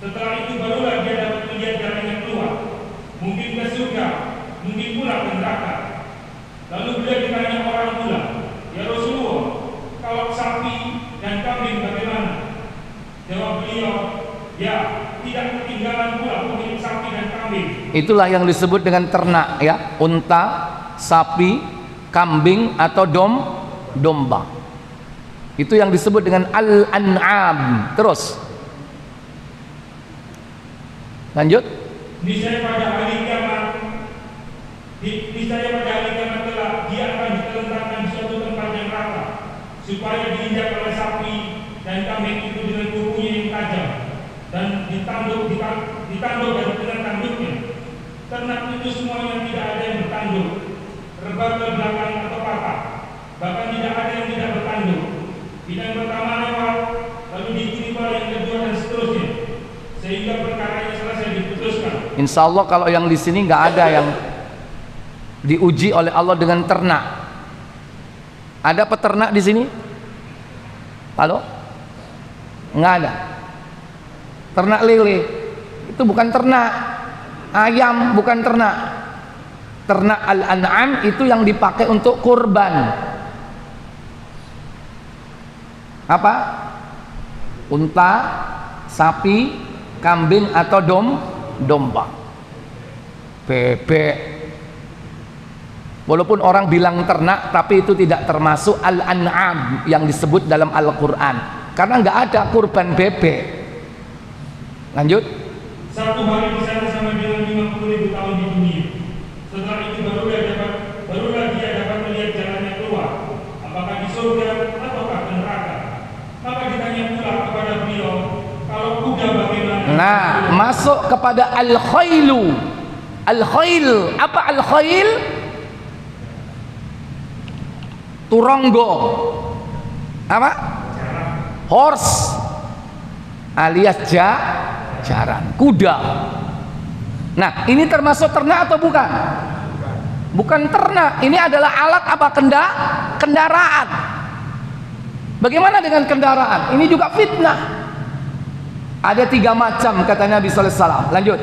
Setelah itu barulah dia dapat melihat jalan yang keluar, mungkin ke surga, mungkin pula ke neraka. Lalu dia ditanya orang pula, ya Rasulullah, kalau sapi dan kambing bagaimana? Jawab beliau, ya tidak ketinggalan pula pemilik sapi dan kambing. itulah yang disebut dengan ternak, ya, unta, sapi, kambing atau domba. Itu yang disebut dengan al-an'am. Terus lanjut. Niscaya pada hari kiamat kelak dia akan diterentangkan di suatu tempat yang rata supaya diinjak oleh sapi dan kambing itu dengan kuku ditanduk dan dengan tanduknya. Ternak itu semuanya tidak ada yang bertanduk, rebah ke belakang atau patah, bahkan tidak ada yang tidak bertanduk. Bidang pertama lewat, lalu diikuti yang kedua dan seterusnya, sehingga perkaranya selesai diputuskan. Insya Allah kalau yang di sini nggak ada yang diuji oleh Allah dengan ternak. Ada peternak di sini? Halo? Nggak ada. Ternak lele itu bukan ternak, ayam bukan ternak. Ternak al-an'am itu yang dipakai untuk kurban. Apa? Unta, sapi, kambing atau domba. Bebek. Walaupun orang bilang ternak, tapi itu tidak termasuk al-an'am yang disebut dalam Al-Quran, karena nggak ada kurban bebek. Lanjut. Satu hari di sana sama dengan 50.000 tahun di dunia. Setelah itu barulah dia dapat melihat jalannya keluar, apakah di surga ataukah di neraka. Maka ditanya pula kepada beliau, kalau kuda bagaimana? Nah, masuk kepada al-khailu. Al-khail, apa al-khail? Turonggo. Apa? Horse alias jaran, kuda. Nah, ini termasuk ternak atau bukan? Bukan ternak, ini adalah alat apa? Kendaraan. Bagaimana dengan kendaraan? Ini juga fitnah. Ada 3 macam kata Nabi sallallahu alaihi wasallam. Lanjut.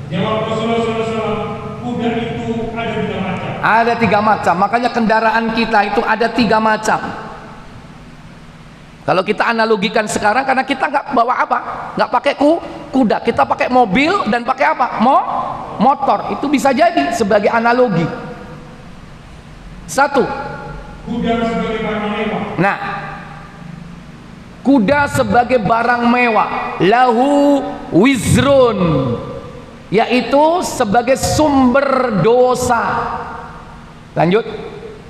Jawab Rasulullah sallallahu alaihi wasallam, kuda itu ada 3 macam. Ada 3 macam, makanya kendaraan kita itu ada 3 macam. Kalau kita analogikan sekarang, karena kita nggak bawa apa, nggak pakai kuda, kita pakai mobil dan pakai apa, motor. Itu bisa jadi sebagai analogi. 1. Kuda sebagai barang mewah. Nah, kuda sebagai barang mewah, lahu wizrun, yaitu sebagai sumber dosa. Lanjut.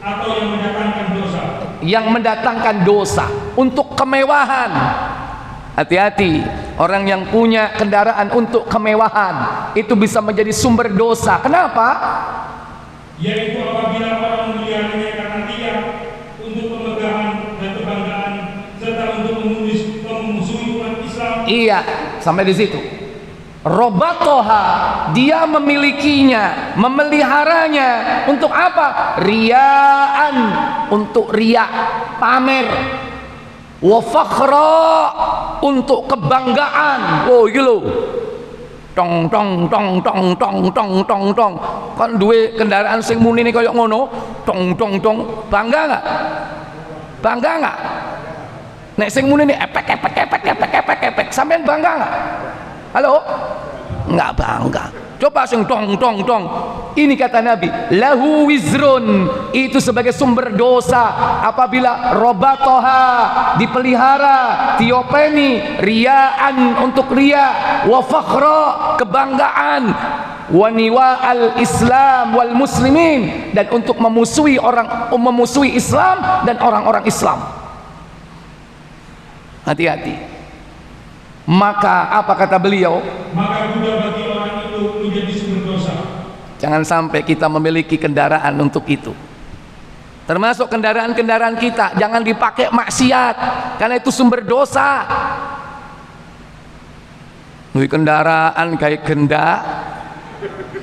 Atau yang mendatangkan dosa. Yang mendatangkan dosa untuk kemewahan. Hati-hati, orang yang punya kendaraan untuk kemewahan itu bisa menjadi sumber dosa. Kenapa? Yaitu apabila orang memeliharanya karena dia untuk kemegahan dan kebanggaan serta untuk memusuhi umat Islam. Iya, sampai di situ. Robatoha, dia memilikinya, memeliharanya untuk apa? Riyaan, untuk riya, pamer. Wa fakhra, untuk kebanggaan. Oh iki lho. Tong tong tong tong tong tong tong tong. Kan duwe kendaraan sing muni kaya ngono, tong tong tong. Bangga enggak? Bangga enggak? Nek sing muni epek epek epek epek epek epek, sampean bangga enggak? Halo? Enggak bangga. Coba sing tong tong tong. Ini kata Nabi, lahu wizrun, itu sebagai sumber dosa apabila robatoha, dipelihara, diopeni, riyaan, untuk riya, wa fakhra, kebanggaan, wa niwa al Islam wal muslimin, dan untuk memusuhi Islam dan orang-orang Islam. Hati-hati. Maka apa kata beliau? Maka kuda bagi orang itu menjadi sumber dosa. Jangan sampai kita memiliki kendaraan untuk itu. Termasuk kendaraan-kendaraan kita, jangan dipakai maksiat, karena itu sumber dosa. Duit kendaraan kayak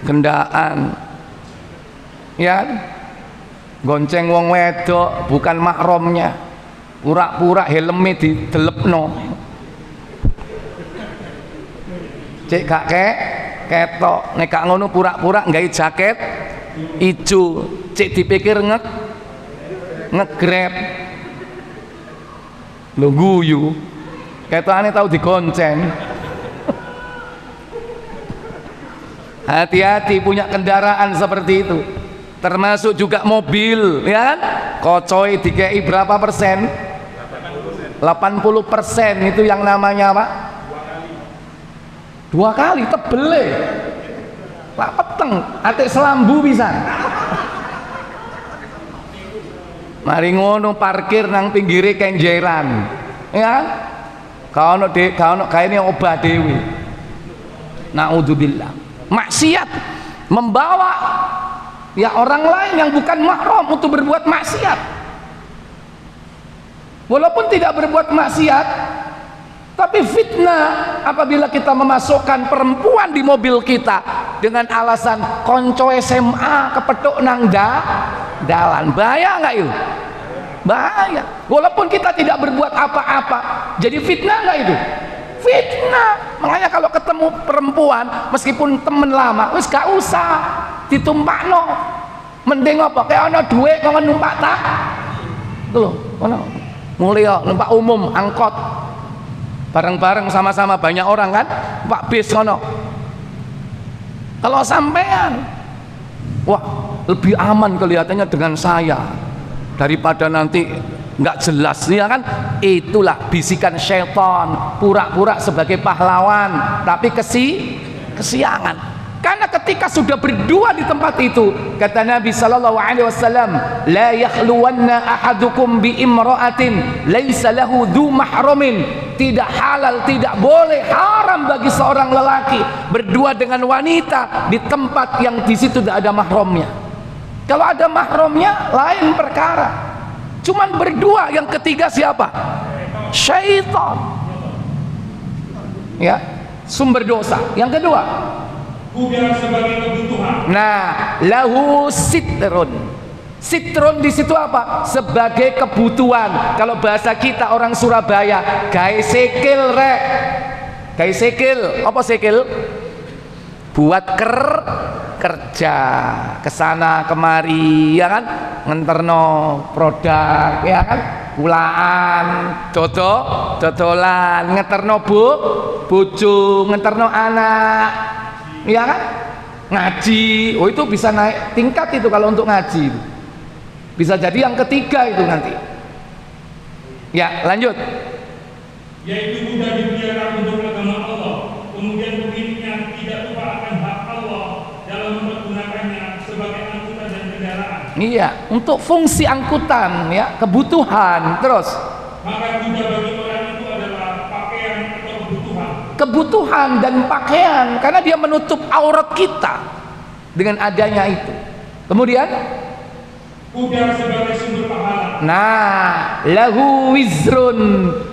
gendaan, ya, gonceng wong wedok bukan mahromnya, pura-pura helmnya didelepno. Cek gak ketok, nek gak ngono pura-pura nggawe jaket ijo, cek dipikir ngegrab lho guyu, ketokane tau digonceng. Hati-hati punya kendaraan seperti itu, termasuk juga mobil, ya kan? Kocoy dikei berapa persen? 80%. Itu yang namanya apa? 2 kali tebele lah peteng, atik selambu bisa. Mari ngono parkir nang pinggire kenjeran, ya kan? Kaono kaene obah dewi. Naudzubillah. Maksiat membawa ya orang lain yang bukan mahram untuk berbuat maksiat. Walaupun tidak berbuat maksiat, tapi fitnah apabila kita memasukkan perempuan di mobil kita dengan alasan konco SMA kepethuk nang dalan. Bahaya nggak itu? Bahaya. Walaupun kita tidak berbuat apa-apa, jadi fitnah nggak itu? Fitnah. Makanya kalau ketemu perempuan meskipun temen lama, wis gak usah ditumpakno. Mending apa? Kayak ana duit kok numpak tak? Lho, ono. Mulai numpak umum, angkot. Bareng-bareng sama-sama banyak orang kan? Pak bis kono. Kalau sampean, wah, lebih aman kelihatannya dengan saya daripada nanti nggak jelas, ya kan? Itulah bisikan syaitan, pura-pura sebagai pahlawan tapi kesiangan. Karena ketika sudah berdua di tempat itu, kata Nabi sallallahu alaihi wasallam, la yakhluwanna ahadukum bi imra'atin laisa lahu dzu mahramin. Tidak halal, tidak boleh, haram bagi seorang lelaki berdua dengan wanita di tempat yang di situ tidak ada mahramnya. Kalau ada mahramnya lain perkara. Cuman berdua, yang ketiga siapa? Syaitan. Ya, sumber dosa. Yang kedua, kuda sebagai kebutuhan. nah, lahu sitrun. Sitrun di situ apa? Sebagai kebutuhan. Kalau bahasa kita orang Surabaya, gawe sikil rek. Gawe sikil, apa sikil? Buat kerja kesana kemari, ya kan? Ngenterno produk, ya kan? Kulaan, dodolan, ngeterno bojo, ngeterno anak, ya kan? Ngaji, oh itu bisa naik tingkat itu kalau untuk ngaji itu. Bisa jadi yang ketiga itu nanti. Ya, lanjut. Yaitu kuda dipelihara untuk agama Allah, kemudian pemiliknya tidak lupa akan hak Allah dalam menggunakannya sebagai angkutan dan kendaraan. Iya, untuk fungsi angkutan, ya, kebutuhan. Terus, maka kuda bagi orang itu adalah pakaian atau kebutuhan. Kebutuhan dan pakaian, karena dia menutup aurat kita dengan adanya itu. Kemudian, kuda sebagai sumber pahala. nah, lahu wizrun,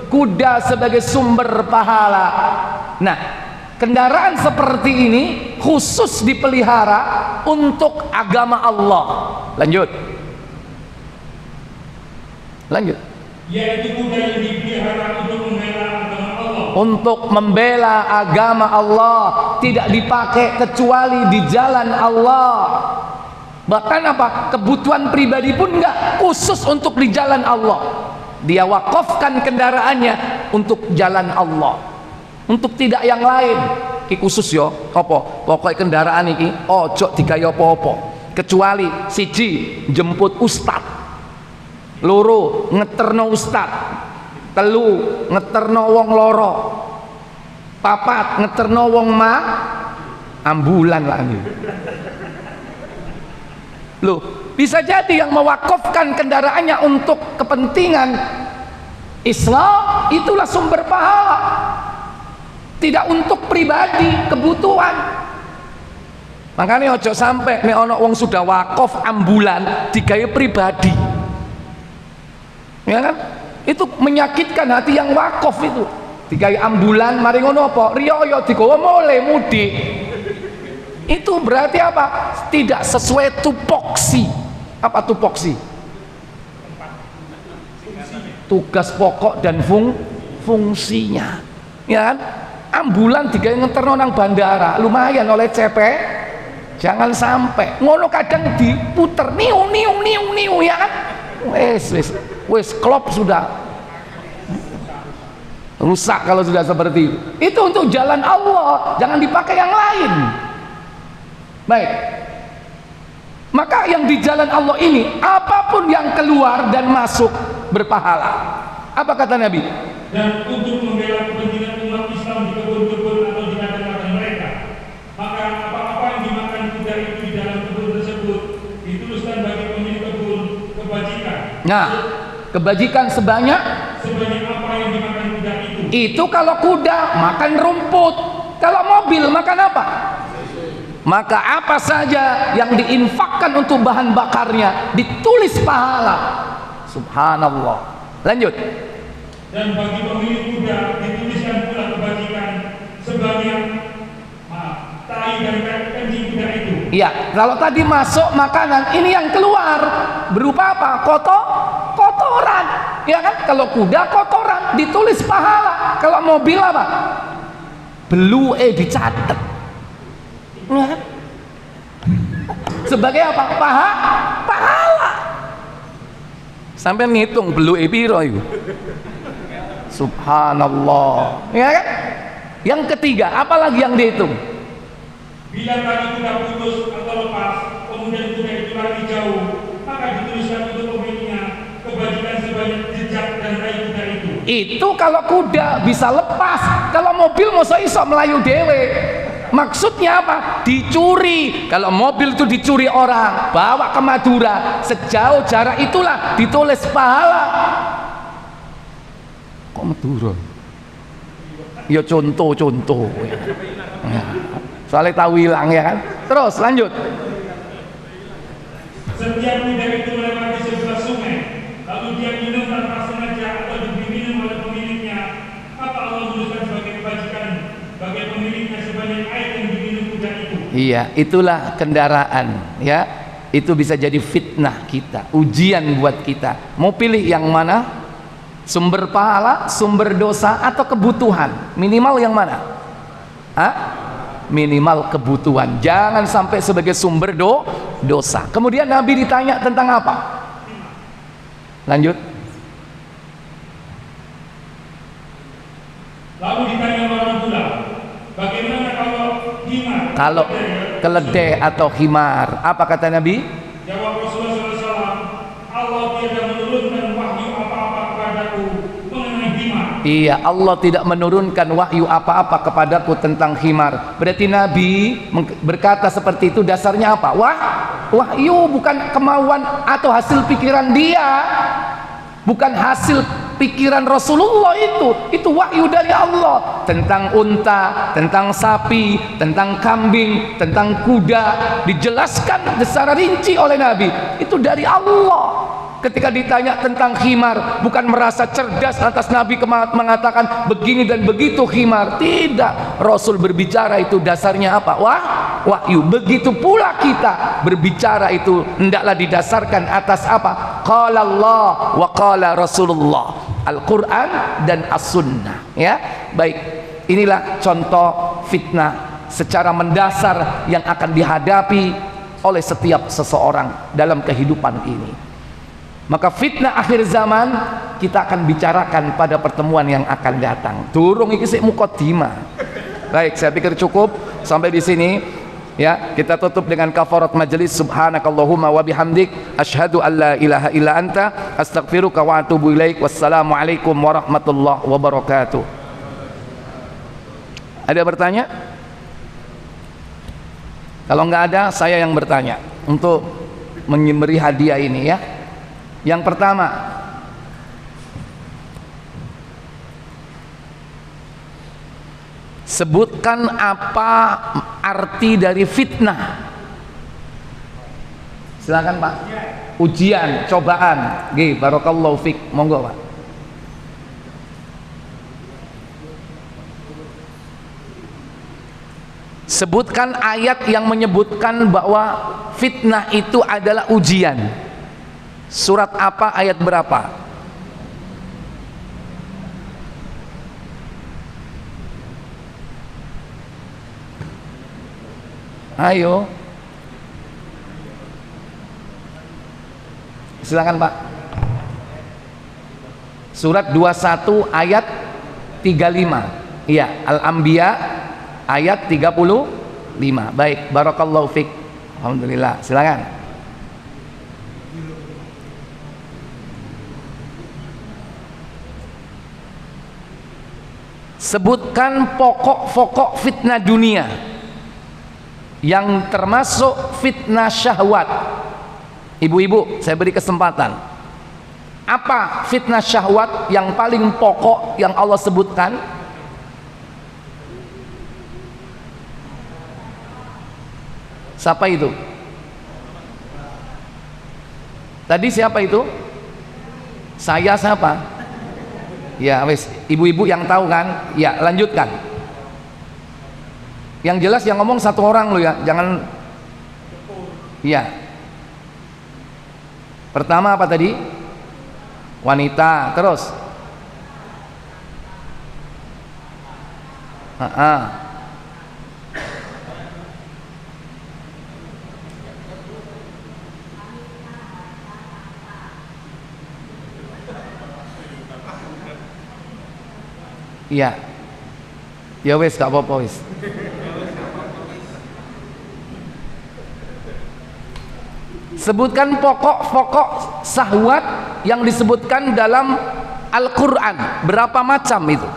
kuda sebagai sumber pahala. Nah, kendaraan seperti ini khusus dipelihara untuk agama Allah. Lanjut. Yaitu kuda yang dipelihara untuk membela agama Allah. Untuk membela agama Allah, tidak dipakai kecuali di jalan Allah. Bahkan apa? Kebutuhan pribadi pun enggak, khusus untuk di jalan Allah. Dia wakafkan kendaraannya untuk jalan Allah, untuk tidak yang lain. Iki khusus yo, apa? Pokoknya kendaraan iki ojo digawe apa-apa, kecuali siji jemput ustad, loro ngeterno ustad, telu ngeterno wong loro, papat ngeterno wong ambulan lah ini. Loh, bisa jadi yang mewakafkan kendaraannya untuk kepentingan Islam, itulah sumber pahala, tidak untuk pribadi, kebutuhan. Makanya ojo sampai nek ono wong sudah wakaf ambulan digawe pribadi, ya kan? Itu menyakitkan hati yang wakaf itu. Digawe ambulan mari ngono apa? Riyo digawa mulai mudik. Itu berarti apa? Tidak sesuai tupoksi. Apa tupoksi? Tugas pokok dan fungsinya, ya kan? Ambulan digawe ngeterno nang bandara, lumayan oleh CP. Jangan sampai ngono, kadang diputer niu ya kan? Wes klop sudah rusak kalau sudah seperti itu. Itu untuk jalan Allah, jangan dipakai yang lain. Baik, maka yang di jalan Allah ini apapun yang keluar dan masuk berpahala. Apa kata Nabi? Dan untuk membela kepentingan umat Islam di kebun-kebun atau di ladang-ladang mereka, maka apa-apa yang dimakan kuda itu di dalam kebun tersebut dituliskan bagi pemilik kebun kebajikan. Nah, kebajikan sebanyak apa yang dimakan kuda itu. Itu kalau kuda makan rumput, Kalau mobil makan apa? Maka apa saja yang diinfakkan untuk bahan bakarnya ditulis pahala. Subhanallah. Lanjut. Dan bagi pemilik kuda dituliskan pula kebajikan sebanyak tai dan kencing kuda itu. Iya, kalau tadi masuk makanan, ini yang keluar berupa apa? Kotoran. Ya kan? Kalau kuda kotoran ditulis pahala. Kalau mobil apa? Blue dicatat. Ya kan? Sebagai apa? Pahala. Sampai ngitung blue piro itu. Subhanallah. Ya kan? Yang ketiga, apalagi yang dihitung? Bila tadi kuda putus atau lepas, kemudian kuda itu lari jauh, maka dituliskan untuk pemiliknya kebajikan sebanyak jejak dan tai kuda itu. Itu kalau kuda bisa lepas. Kalau mobil masa iso melayu dewe. Maksudnya apa? Dicuri. Kalau mobil itu dicuri orang, bawa ke Madura, sejauh jarak itulah ditulis pahala. Kok Madura? Ya contoh ya. Soalnya tahu hilang ya kan. Terus lanjut. Setiap kuda itu melewati sebelah sungai, lalu dia minum tanpa sengaja atau diberi minum oleh pemiliknya, maka Allah menuliskan sebagai kebajikan bagi pemiliknya sebanyak air yang diminum kuda itu. Iya, itulah kendaraan ya. Itu bisa jadi fitnah kita, ujian buat kita. Mau pilih yang mana? Sumber pahala, sumber dosa, atau kebutuhan? Minimal yang mana? Minimal kebutuhan. Jangan sampai sebagai sumber dosa. Kemudian Nabi ditanya tentang apa? Lanjut. Lalu ditanya orang pula, bagaimana kalau himar? Kalau keledai atau himar, apa kata Nabi? Jawab Rasulullah SAW, Allah tidak menurunkan wahyu apa-apa kepadaku mengenai himar. Iya, Allah tidak menurunkan wahyu apa-apa kepadaku tentang himar. Berarti Nabi berkata seperti itu dasarnya apa? Wahyu, bukan kemauan atau hasil pikiran dia, bukan hasil pikiran Rasulullah. Itu wahyu dari Allah tentang unta, tentang sapi, tentang kambing, tentang kuda, dijelaskan secara rinci oleh Nabi. Itu dari Allah. Ketika ditanya tentang himar, bukan merasa cerdas atas Nabi mengatakan begini dan begitu himar. Tidak, Rasul berbicara itu dasarnya apa? Wahyu. Begitu pula kita berbicara itu hendaklah didasarkan atas apa? Qala Allah wa qala Rasulullah, Al-Quran dan As-Sunnah. Ya, baik. Inilah contoh fitnah secara mendasar yang akan dihadapi oleh setiap seseorang dalam kehidupan ini. Maka fitnah akhir zaman kita akan bicarakan pada pertemuan yang akan datang. Durung iki sik muqaddimah. Baik, saya pikir cukup sampai di sini. Ya, kita tutup dengan kafarat majelis. Subhanakallahumma wa bihamdik, asyhadu an la ilaha illa anta, astaghfiruka wa atubu ilaik. Wassalamualaikum warahmatullahi wabarakatuh. Ada bertanya? Kalau nggak ada, saya yang bertanya untuk memberi hadiah ini ya. Yang pertama, sebutkan apa arti dari fitnah. Silakan Pak. Ujian, cobaan. Nggih, barakallahu fik. Monggo Pak. Sebutkan ayat yang menyebutkan bahwa fitnah itu adalah ujian. Surat apa, ayat berapa? Ayo, silakan Pak. Surat 21 ayat 35. Iya, Al-Anbiya ayat 35. Baik, barakallahu fik. Alhamdulillah, silakan. Sebutkan pokok-pokok fitnah dunia yang termasuk fitnah syahwat. Ibu-ibu, saya beri kesempatan. Apa fitnah syahwat yang paling pokok yang Allah sebutkan? Siapa itu? Tadi siapa itu? Saya siapa? Ya wes, ibu-ibu yang tahu kan? Ya, lanjutkan. Yang jelas yang ngomong satu orang lo ya, jangan. Ya. Pertama apa tadi? Wanita. Terus? Iya. Ya wes, gak apa-apa wes. Sebutkan pokok-pokok syahwat yang disebutkan dalam Al-Quran. Berapa macam itu?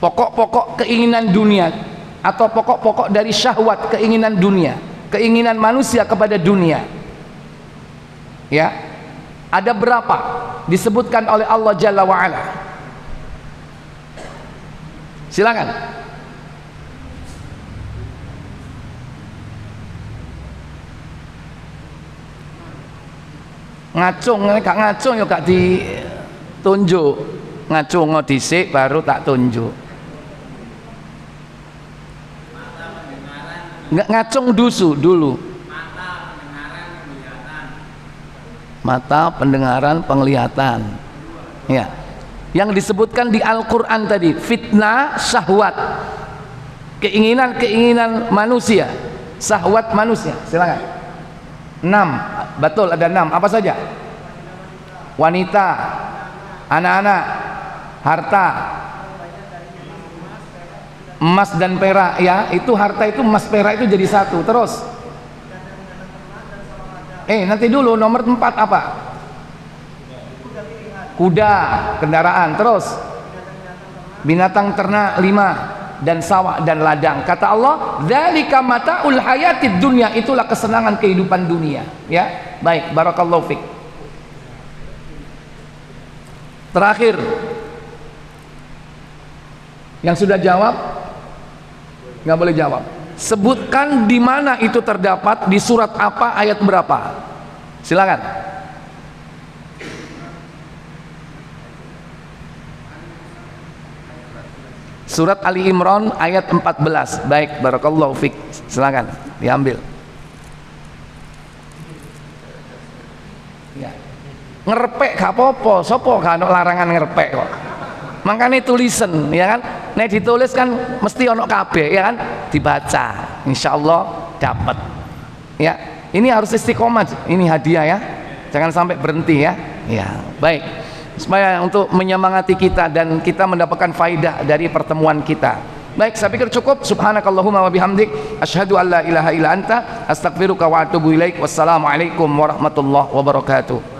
Pokok-pokok keinginan dunia atau pokok-pokok dari syahwat, keinginan dunia, keinginan manusia kepada dunia. Ya, ada berapa disebutkan oleh Allah Jalla wa'ala? Silakan. Ngacung, gak ngacung ya gak ditunjuk. Ngacung dhisik baru tak tunjuk. Nggak ngacung dulu. Mata, pendengaran, penglihatan. Ya. Yang disebutkan di Al-Quran tadi, fitnah, syahwat, keinginan manusia, syahwat manusia. Silakan. 6, betul ada 6. Apa saja? Wanita, anak-anak, harta, emas dan perak. Ya, itu harta itu emas perak itu jadi satu. Terus, nanti dulu nomor 4 apa? Kuda, kendaraan. Terus binatang ternak 5 dan sawah dan ladang. Kata Allah, dzalika mataul hayatid dunya, itulah kesenangan kehidupan dunia. Ya, baik, barakallahu fik. Terakhir, yang sudah jawab nggak boleh jawab. Sebutkan di mana itu terdapat, di surat apa, ayat berapa. Silakan. Surat Ali Imran ayat 14. Baik, barakallahu fik. Silakan diambil. Ya. Ngerpek gak apa-apa, sopo gak ono larangan ngerpek kok. Makanya tulisan, ya kan? Nek ditulis kan mesti ono kabeh, ya kan? Dibaca, insyaallah dapat. Ya, ini harus istiqomah. Ini hadiah ya. Jangan sampai berhenti ya. Ya, baik. Supaya untuk menyemangati kita dan kita mendapatkan faidah dari pertemuan kita. Baik, saya pikir cukup. Subhanakallahumma wa bihamdik, asyhadu an la ilaha illa anta, astaghfiruka wa atubu ilaik. Wassalamualaikum warahmatullahi wabarakatuh.